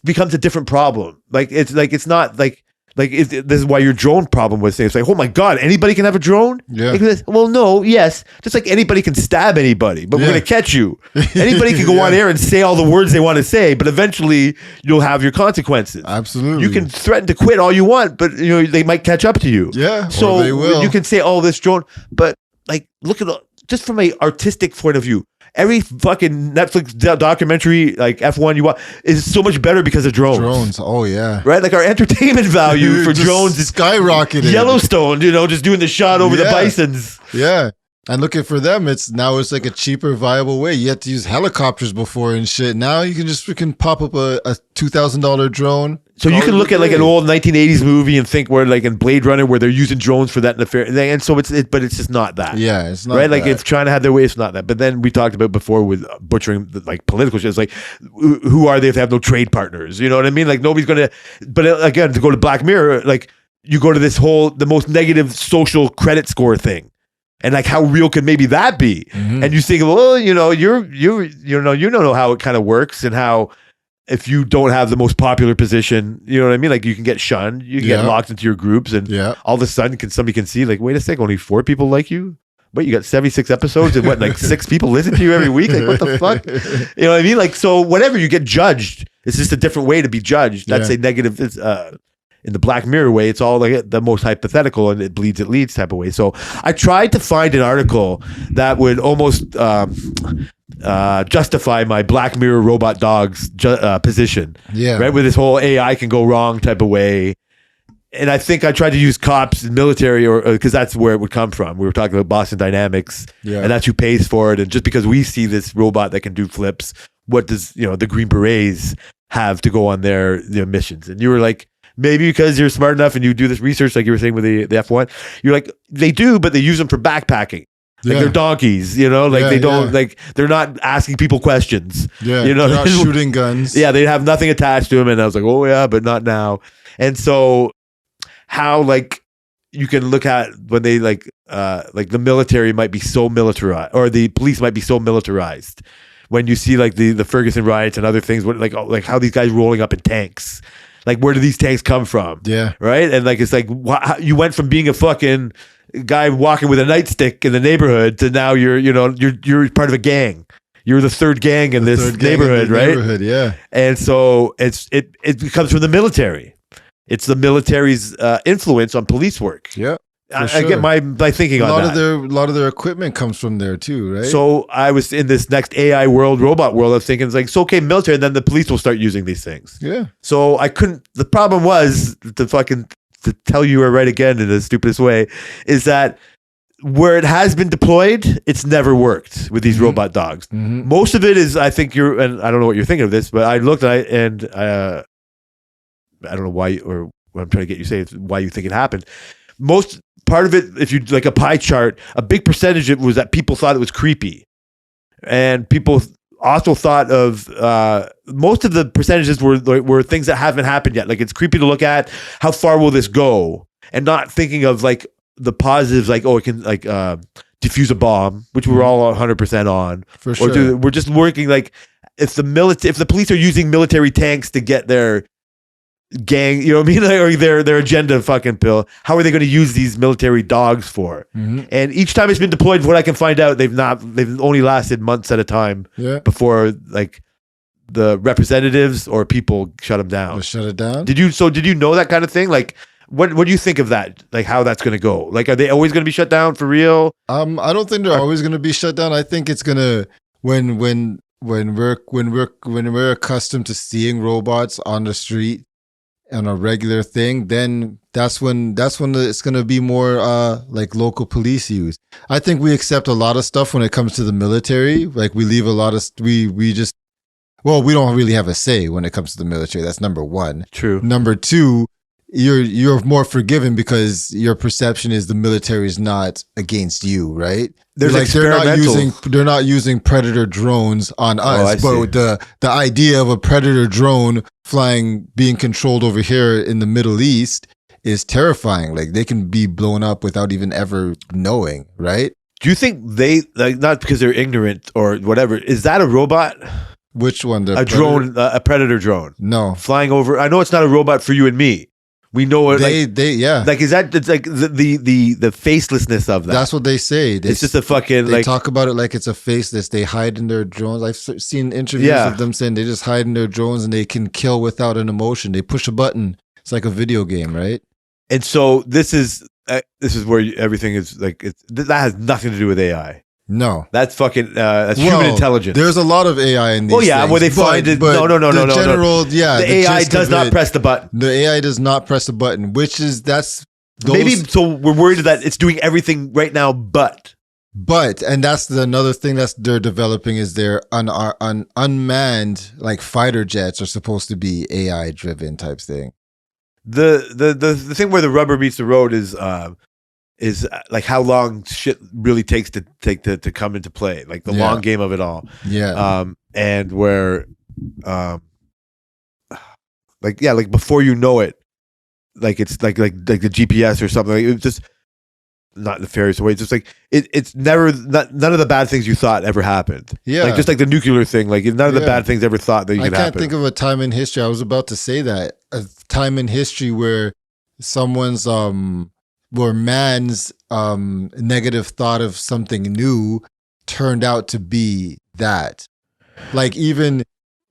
becomes a different problem. Like, it's not like this is why your drone problem was saying, it's like, oh my God, anybody can have a drone? Yeah. Like, well, no, yes. Just like anybody can stab anybody, but we're going to catch you. Anybody can go on air and say all the words they want to say, but eventually you'll have your consequences. Absolutely. You can threaten to quit all you want, but you know, they might catch up to you. Yeah. So or they will. you can say, oh, this drone, but like, look at just from an artistic point of view, every fucking Netflix documentary, like F1 you watch, is so much better because of drones. Drones. Oh yeah. Right? Like, our entertainment value for Just drones is skyrocketed. Yellowstone, you know, just doing the shot over the bisons. Yeah. And looking for them, it's like a cheaper, viable way. You had to use helicopters before and shit. Now you can just freaking pop up a $2,000 drone. So you can look at like an old 1980s movie and think where, like in Blade Runner, where they're using drones for that nefarious thing. And so but it's just not that. Yeah, it's not right. that. Like, if China had their way, it's not that. But then we talked about before with butchering like political shit. It's like, who are they if they have no trade partners? You know what I mean? Like, nobody's gonna. But again, to go to Black Mirror, like, you go to the most negative social credit score thing. And like, how real could maybe that be? And you think, well, you know, you don't know how it kind of works, and how if you don't have the most popular position, you know what I mean? Like, you can get shunned, you can get locked into your groups, and all of a sudden somebody can see, like, wait a sec, only 4 people like you? But you got 76 episodes and like 6 people listen to you every week? Like, what the fuck? You know what I mean? Like, so whatever, you get judged. It's just a different way to be judged. That's a negative. It's, in the Black Mirror way, it's all like the most hypothetical, and it bleeds, it leads type of way. So I tried to find an article that would almost justify my Black Mirror robot dogs position. Yeah. Right? With this whole AI can go wrong type of way. And I think I tried to use cops and military, or because that's where it would come from. We were talking about Boston Dynamics, and that's who pays for it. And just because we see this robot that can do flips, what does, you know, the Green Berets have to go on their missions? And you were like, maybe because you're smart enough and you do this research, like you were saying with the F1, you're like, they do, but they use them for backpacking. Like, they're donkeys, you know, like they don't, like, they're not asking people questions. Yeah. You know, they're not shooting guns. Yeah. They have nothing attached to them. And I was like, oh yeah, but not now. And so how, like, you can look at when they like the military might be so militarized, or the police might be so militarized, when you see like the Ferguson riots and other things, like how these guys rolling up in tanks. Like, where do these tanks come from? Yeah. Right? And like, it's like, you went from being a fucking guy walking with a nightstick in the neighborhood to now you're part of a gang. You're the third gang in this neighborhood, right? Neighborhood, yeah. And so it comes from the military. It's the military's influence on police work. Yeah. I get my thinking on that. A lot of their equipment comes from there too, right? So I was in this next AI world, robot world. I was thinking, it's like, so okay, military, and then the police will start using these things. Yeah. So I couldn't. The problem was to tell you right again in the stupidest way, is that where it has been deployed, it's never worked with these robot dogs. Most of it is, I think and I don't know what you're thinking of this, but I looked I don't know why, or what I'm trying to get you to say is why you think it happened. Most part of it, if you like a pie chart, a big percentage of it was that people thought it was creepy, and people also thought of most of the percentages were things that haven't happened yet. Like, it's creepy to look at. How far will this go? And not thinking of like the positives, like, oh, it can like defuse a bomb, which we're all 100% on. For sure. Or we're just working like, if the police are using military tanks to get their gang, you know what I mean, or their agenda fucking pill, how are they going to use these military dogs for? And each time it's been deployed, what I can find out, they've only lasted months at a time before like the representatives or people shut them down. Or shut it down. Did you know that kind of thing? Like, what do you think of that? Like, how that's going to go? Like, are they always going to be shut down for real? I don't think they're always going to be shut down. I think it's gonna when we're accustomed to seeing robots on the street on a regular thing, then that's when it's going to be more like local police use. I think we accept a lot of stuff when it comes to the military. Like, we leave a lot of we don't really have a say when it comes to the military. That's number one. True. Number two you're more forgiven because your perception is the military is not against you, right? There's like experimental. they're not using predator drones on I us, see. but the idea of a predator drone flying being controlled over here in the Middle East is terrifying. Like they can be blown up without even ever knowing, right? Do you think they like not because they're ignorant or whatever? Is that a robot? Which one? A drone, a predator drone No, flying over. I know it's not a robot for you and me. We know it. yeah. Like is that it's like the facelessness of that? That's what they say. It's just a fucking They like talk about it like it's a faceless. They hide in their drones. I've seen interviews of them saying they just hide in their drones and they can kill without an emotion. They push a button. It's like a video game, right? And so this is where everything is like that has nothing to do with AI. No, That's fucking that's human intelligence. There's a lot of AI in these. Oh yeah, things, where they find it. No. The general, yeah. The AI does not press the button. The AI does not press the button, which is Maybe so we're worried that it's doing everything right now, but and that's another thing that they're developing is their unmanned like fighter jets are supposed to be AI driven type thing. The thing where the rubber meets the road is like how long shit really takes to come into play, like the long game of it all. Yeah. And where, like before you know it, like it's like the GPS or something. Like it's just not nefarious way. It's just like it's never none of the bad things you thought ever happened. Yeah. Like just like the nuclear thing. Like none of the bad things ever thought that you could happen. I can't think of a time in history. I was about to say that a time in history where someone's where man's negative thought of something new turned out to be that. Like even,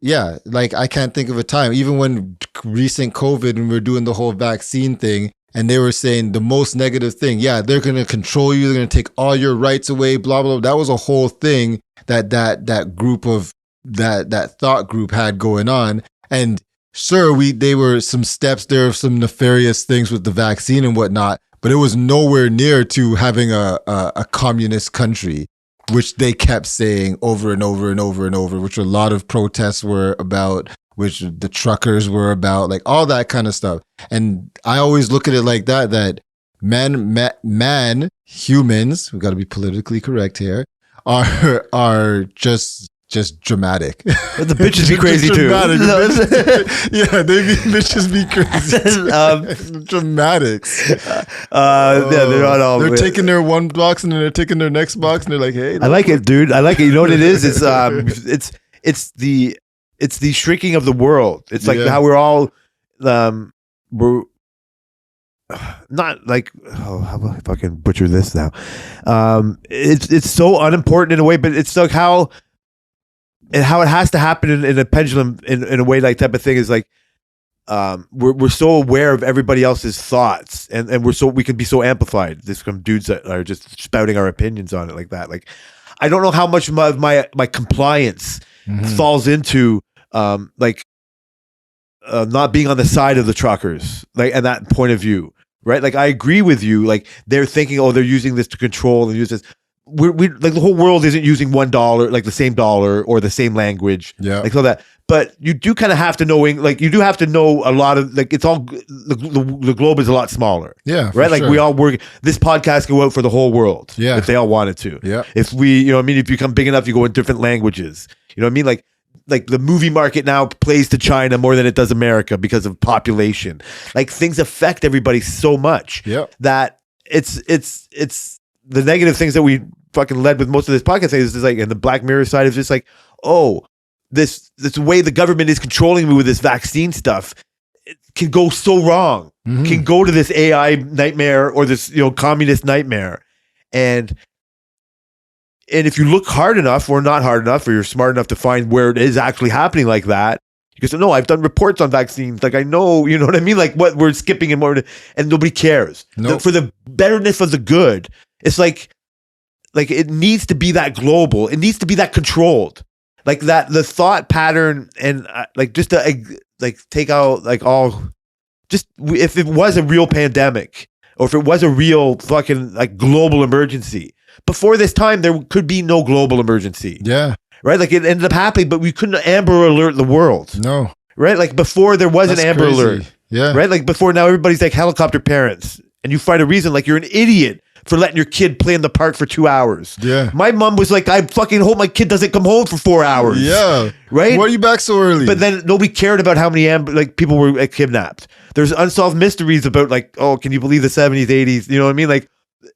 like I can't think of a time, even when recent COVID and we're doing the whole vaccine thing and they were saying the most negative thing, they're going to control you, they're going to take all your rights away, blah, blah, blah. That was a whole thing that group of, that thought group had going on. And sure, they were some steps, there were some nefarious things with the vaccine and whatnot, but it was nowhere near to having a communist country, which they kept saying over and over and over and over, which a lot of protests were about, which the truckers were about, like all that kind of stuff. And I always look at it like that humans, we got to be politically correct here, are just dramatic. But the bitches be crazy too. They bitches be crazy. Dramatics. They're not all. They're taking their one box and then they're taking their next box and they're like, "Hey, I like it, dude. I like it. You know what it is? It's the shrinking of the world. It's like how we're all we're not like how do I fucking butcher this now? It's so unimportant in a way, but it's like how it has to happen in a pendulum in a way, like type of thing is like we're so aware of everybody else's thoughts and we can be so amplified. There's some dudes that are just spouting our opinions on it like that. Like I don't know how much of my compliance falls into not being on the side of the truckers, like and that point of view, right? Like I agree with you. Like they're thinking, oh, they're using this to control and use this. We like the whole world isn't using $1 like the same dollar or the same language, like all that. But you do kind of have to know, like you do have to know a lot of like it's all the globe is a lot smaller, right? Like we all work. This podcast can go out for the whole world, if they all wanted to. If we, you know, what I mean, if you become big enough, you go in different languages. You know what I mean? Like the movie market now plays to China more than it does America because of population. Like things affect everybody so much that it's the negative things that we fucking led with most of this podcast is like, and the Black Mirror side is just like, oh, this way the government is controlling me with this vaccine stuff, it can go so wrong. Can go to this AI nightmare or this, you know, communist nightmare. And if you look hard enough or not hard enough, or you're smart enough to find where it is actually happening like that, you can say, no, I've done reports on vaccines. Like I know, you know what I mean? Like what we're skipping and more, and nobody cares. For the betterness of the good, it's like it needs to be that global. It needs to be that controlled. Like that, the thought pattern and like just to like take out like all, just if it was a real pandemic or if it was a real fucking like global emergency, before this time there could be no global emergency. Right? Like it ended up happening, but we couldn't Amber Alert the world. No. Right? Like before there was an Amber Alert. Yeah. Right? Like before now, everybody's like helicopter parents. And you find a reason like you're an idiot for letting your kid play in the park for 2 hours. Yeah. My mom was like, I fucking hope my kid doesn't come home for 4 hours. Yeah. Right? Why are you back so early? But then nobody cared about how many people were like, kidnapped. There's unsolved mysteries about like, oh, can you believe the 70s, 80s? You know what I mean? Like,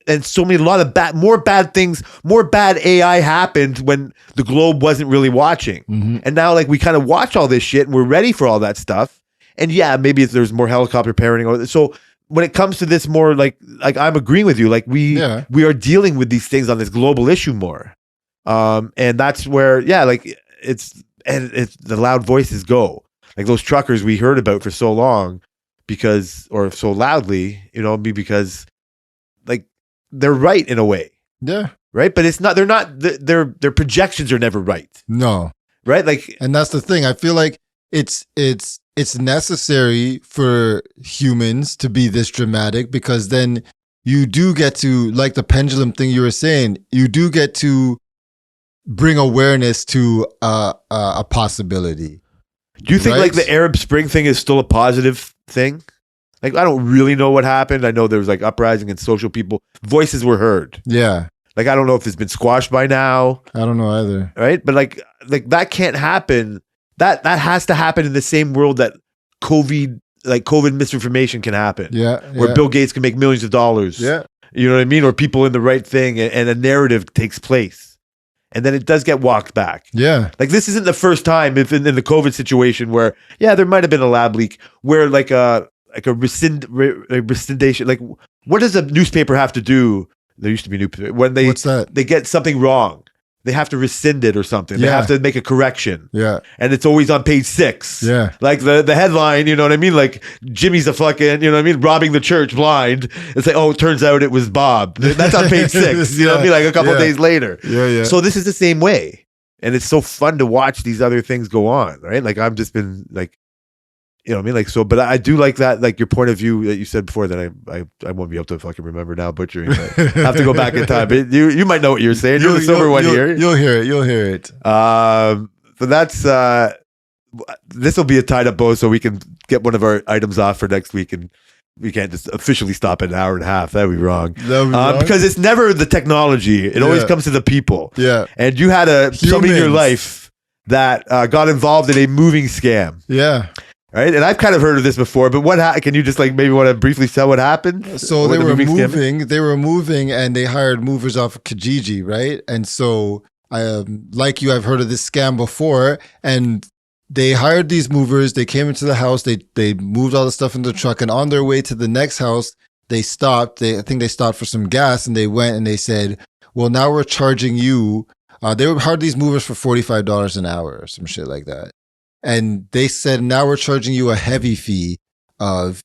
and so many, a lot of more bad things, more bad AI happened when the globe wasn't really watching. Mm-hmm. And now like we kind of watch all this shit and we're ready for all that stuff. And yeah, maybe there's more helicopter parenting. So when it comes to this more like I'm agreeing with you, like we are dealing with these things on this global issue more. And that's where, yeah, like it's the loud voices go. Like those truckers we heard about for so long or so loudly, you know, because like they're right in a way. Yeah. Right. But their projections are never right. No. Right. Like, and that's the thing. I feel like it's necessary for humans to be this dramatic, because then you do get to, like the pendulum thing you were saying, you do get to bring awareness to a possibility. Do you think like the Arab Spring thing is still a positive thing? Like, I don't really know what happened. I know there was like uprising and social people. Voices were heard. Yeah. Like, I don't know if it's been squashed by now. I don't know either. Right? But like that can't happen. That has to happen in the same world that COVID misinformation can happen. Yeah. Where Bill Gates can make millions of dollars. Yeah. You know what I mean? Or people in the right thing and a narrative takes place. And then it does get walked back. Yeah. Like this isn't the first time if in the COVID situation where, yeah, there might have been a lab leak where like a rescindation, like what does a newspaper have to do? There used to be when they, what's that? They get something wrong. They have to rescind it or something. They have to make a correction. Yeah. And it's always on page 6. Yeah. Like the headline, you know what I mean? Like Jimmy's a fucking, you know what I mean? Robbing the church blind. It's like, oh, it turns out it was Bob. That's on page 6. You know what I mean? Like a couple of days later. Yeah, yeah. So this is the same way. And it's so fun to watch these other things go on, right? Like I've just been like, you know what I mean? Like, so, but I do like that, like your point of view that you said before that I won't be able to fucking remember now, butchering. But I have to go back in time. But you might know what you're saying. You're the sober one here. You'll hear it. But that's, this will be a tied up bow so we can get one of our items off for next week, and we can't just officially stop at an hour and a half. That'd be wrong. Because it's never the technology. It always comes to the people. Yeah. And you had somebody in your life that got involved in a moving scam. Yeah. Right, and I've kind of heard of this before, but can you just like maybe want to briefly tell what happened? So they were moving, and they hired movers off of Kijiji, right? And so, like you, I've heard of this scam before, and they hired these movers. They came into the house. They moved all the stuff in the truck, and on their way to the next house, they stopped. I think they stopped for some gas, and they went and they said, "Well, now we're charging you." They hired these movers for $45 an hour or some shit like that. And they said, now we're charging you a heavy fee of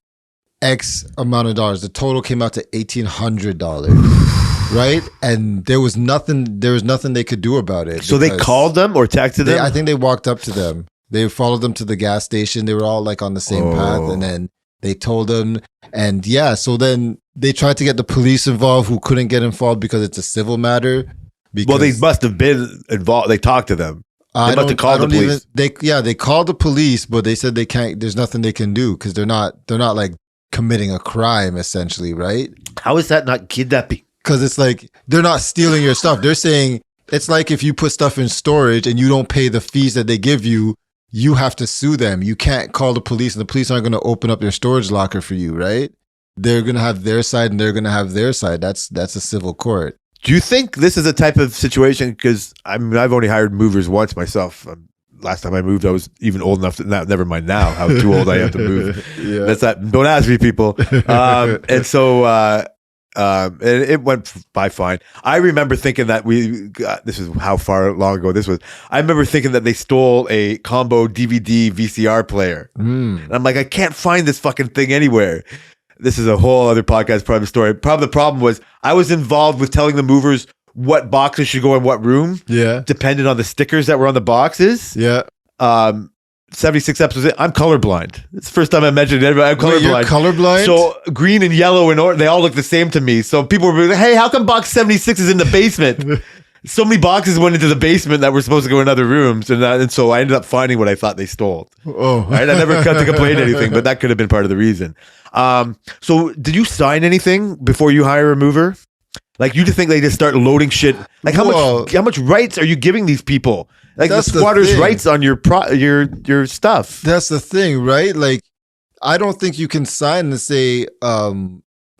X amount of dollars. The total came out to $1,800, right? And there was nothing they could do about it. So they called them or texted them? I think they walked up to them. They followed them to the gas station. They were all like on the same path. And then they told them. And yeah, so then they tried to get the police involved, who couldn't get involved because it's a civil matter. Well, they must have been involved. They talked to them. They must have called the police. They called the police, but they said they can't. There's nothing they can do because they're not like committing a crime, essentially, right? How is that not kidnapping? Because it's like they're not stealing your stuff. They're saying it's like if you put stuff in storage and you don't pay the fees that they give you, you have to sue them. You can't call the police, and the police aren't going to open up your storage locker for you, right? They're going to have their side, and they're going to have their side. That's a civil court. Do you think this is a type of situation? Because I mean, I've only hired movers once myself. Last time I moved, I was even old enough to. Never mind now how too old I am to move. Yeah. That's that. Don't ask me, people. And so and it went by fine. I remember thinking that this is how far long ago this was. I remember thinking that they stole a combo DVD VCR player. And I'm like, I can't find this fucking thing anywhere. This is a whole other podcast private story. Probably the problem was I was involved with telling the movers what boxes should go in what room. Yeah. Depending on the stickers that were on the boxes. Yeah. 76 episodes in, I'm colorblind. It's the first time I mentioned it. I'm colorblind. Wait, you're colorblind? So green and yellow and orange, they all look the same to me. So people were like, hey, how come box 76 is in the basement? so many boxes went into the basement that were supposed to go in other rooms, and so I ended up finding what I thought they stole. Oh, Right? I never cut to complain anything, but that could have been part of the reason. So did you sign anything before you hire a mover? Like, you just think they just start loading shit? Like, how much rights are you giving these people? Like, the squatters' rights on your stuff. That's the thing, right? Like, I don't think you can sign and say,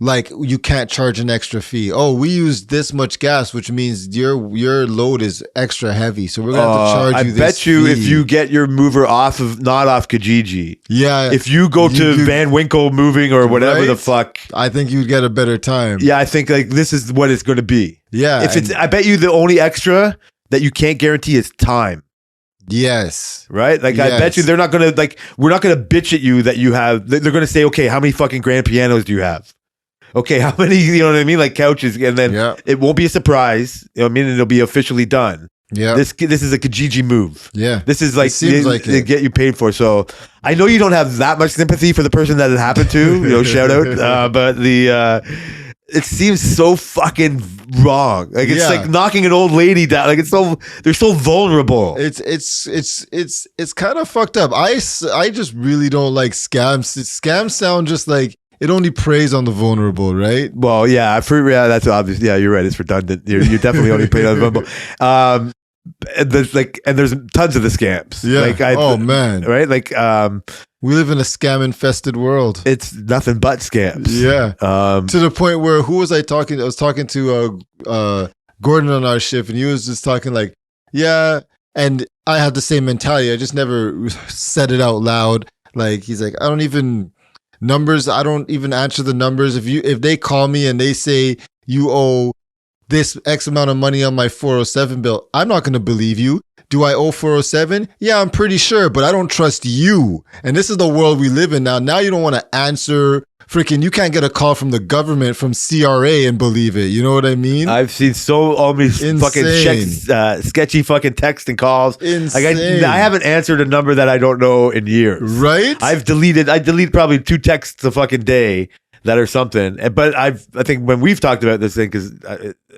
like, you can't charge an extra fee. Oh, we use this much gas, which means your load is extra heavy, so we're gonna have to charge you. I bet you fee. if you get your mover not off Kijiji, yeah, if you go to Van Winkle Moving or whatever the fuck, I think you'd get a better time. Yeah, I think like this is what it's going to be. Yeah, I bet you the only extra that you can't guarantee is time. Yes. Right? Like, yes. I bet you they're not going to, like, we're not going to bitch at you that you have, they're going to say, okay, how many fucking grand pianos do you have? Okay, how many, you know what I mean? Like couches. And then it won't be a surprise. You know what I mean? It'll be officially done. Yeah. This is a Kijiji move. Yeah. This is like, they get you paid for. So I know you don't have that much sympathy for the person that it happened to, you know, shout out. But it seems so fucking wrong. Like, it's like knocking an old lady down. Like, they're so vulnerable. It's kind of fucked up. I just really don't like scams. Scams sound just like it only preys on the vulnerable, right? Well, yeah, that's obvious. Yeah, you're right. It's redundant. You definitely only prey on the vulnerable. And there's tons of the scams. Yeah. Like, man. Right? Like, we live in a scam infested world. It's nothing but scams. Yeah. To the point where who was I talking? I was talking to Gordon on our shift, and he was just talking like, yeah. And I have the same mentality. I just never said it out loud. Like, he's like, I don't even answer the numbers. If they call me and they say you owe this X amount of money on my 407 bill, I'm not going to believe you. Do I owe 407? Yeah, I'm pretty sure, but I don't trust you. And this is the world we live in now. Now you don't want to answer. Freaking, you can't get a call from the government, from CRA, and believe it. You know what I mean? I've seen all these fucking sketchy fucking texts and calls. Insane. I haven't answered a number that I don't know in years. Right? I delete probably 2 texts a fucking day that are something. But I think when we've talked about this thing, because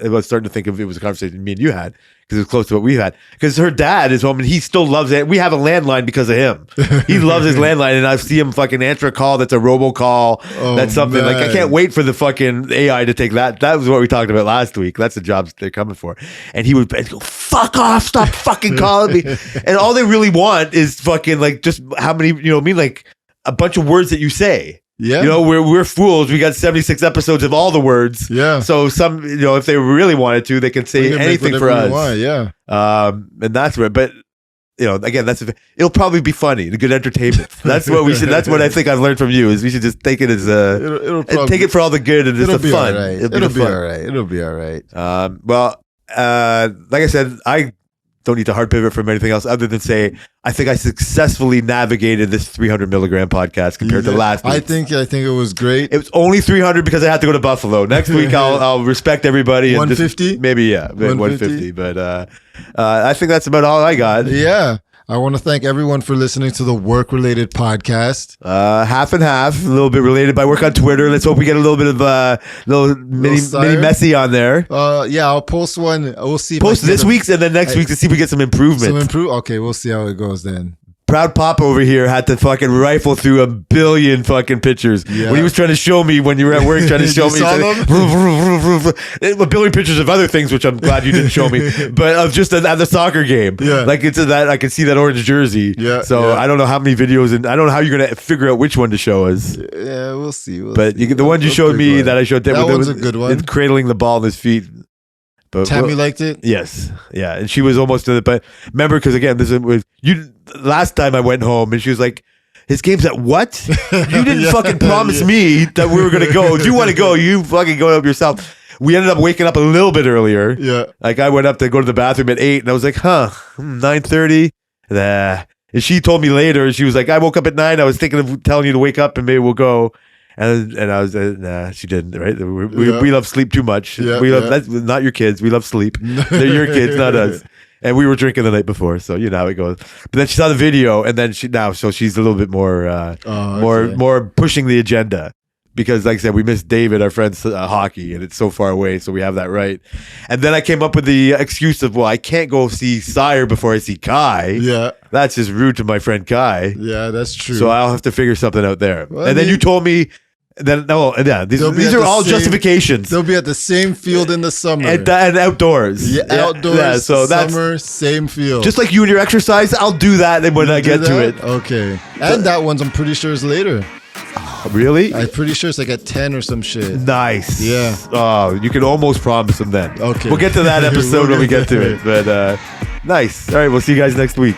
I was starting to think of it was a conversation me and you had, because it was close to what we've had. Because her dad is home and he still loves it. We have a landline because of him. He loves his landline, and I see him fucking answer a call that's a robocall. That's something. Man. Like, I can't wait for the fucking AI to take that. That was what we talked about last week. That's the jobs they're coming for. And he would go, fuck off, stop fucking calling me. And all they really want is fucking like just how many, you know what I mean? Like a bunch of words that you say. Yeah. You know, we're fools. We got 76 episodes of all the words. Yeah. So some, you know, if they really wanted to, they can say anything for us. Want, yeah. And that's where, but you know, again, it'll probably be funny, the good entertainment. That's what we should. That's what I think I've learned from you is we should just take it as take it for all the good and just the fun. Right. It'll be all right. It'll be all right. Well, like I said, I don't need to hard pivot from anything else other than say I think I successfully navigated this 300 milligram podcast compared to last week. I think it was great. It was only 300 because I had to go to Buffalo. Next week I'll respect everybody. 150? Maybe 150. But I think that's about all I got. Yeah. I want to thank everyone for listening to the work-related podcast. Half and half, a little bit related by work on Twitter. Let's hope we get a little bit of little mini messy on there. Yeah, I'll post one. We'll see. Post this week's and then next week to see if we get some improvement. Okay, we'll see how it goes then. Proud Pop over here had to fucking rifle through a billion fucking pictures when he was trying to show me when you were at work trying to show me a billion pictures of other things, which I'm glad you didn't show me, but of just at the soccer game. Yeah, like it's that I can see that orange jersey. Yeah, so I don't know how many videos and I don't know how you're gonna figure out which one to show us. Yeah, we'll see. But the one you showed me that I showed that one's a good one. It's cradling the ball in his feet. But Tammy liked it. Yes, yeah, and she was almost to it. But remember, because again, this was you. Last time I went home, and she was like, "His game's at what? You didn't fucking promise me that we were gonna go. If you want to go, you fucking go up yourself." We ended up waking up a little bit earlier. Yeah, like I went up to go to the bathroom at 8, and I was like, "Huh, 9:30." And she told me later. She was like, "I woke up at 9. I was thinking of telling you to wake up, and maybe we'll go." And I was nah, she didn't. Right? We love sleep too much. That's not your kids. We love sleep. They're your kids, not us. And we were drinking the night before, so you know how it goes. But then she saw the video, and then she's a little bit more more pushing the agenda. because, like I said, we missed David, our friend's hockey, and it's so far away, so we have that right. And then I came up with the excuse of, well, I can't go see Sire before I see Kai. Yeah. That's just rude to my friend Kai. Yeah, that's true. So I'll have to figure something out there. Well, and then you told me, these are all justifications. They'll be at the same field in the summer. And outdoors. Yeah, outdoors, Yeah, so summer, same field. just like you and your exercise, I'll do that when I get to it. Okay. And that one's, I'm pretty sure, is later. Really? I'm pretty sure it's like at 10 or some shit. Nice. Yeah. Oh, you can almost promise them then. Okay. We'll get to that episode when we get to there. it. But nice. All right, we'll see you guys next week.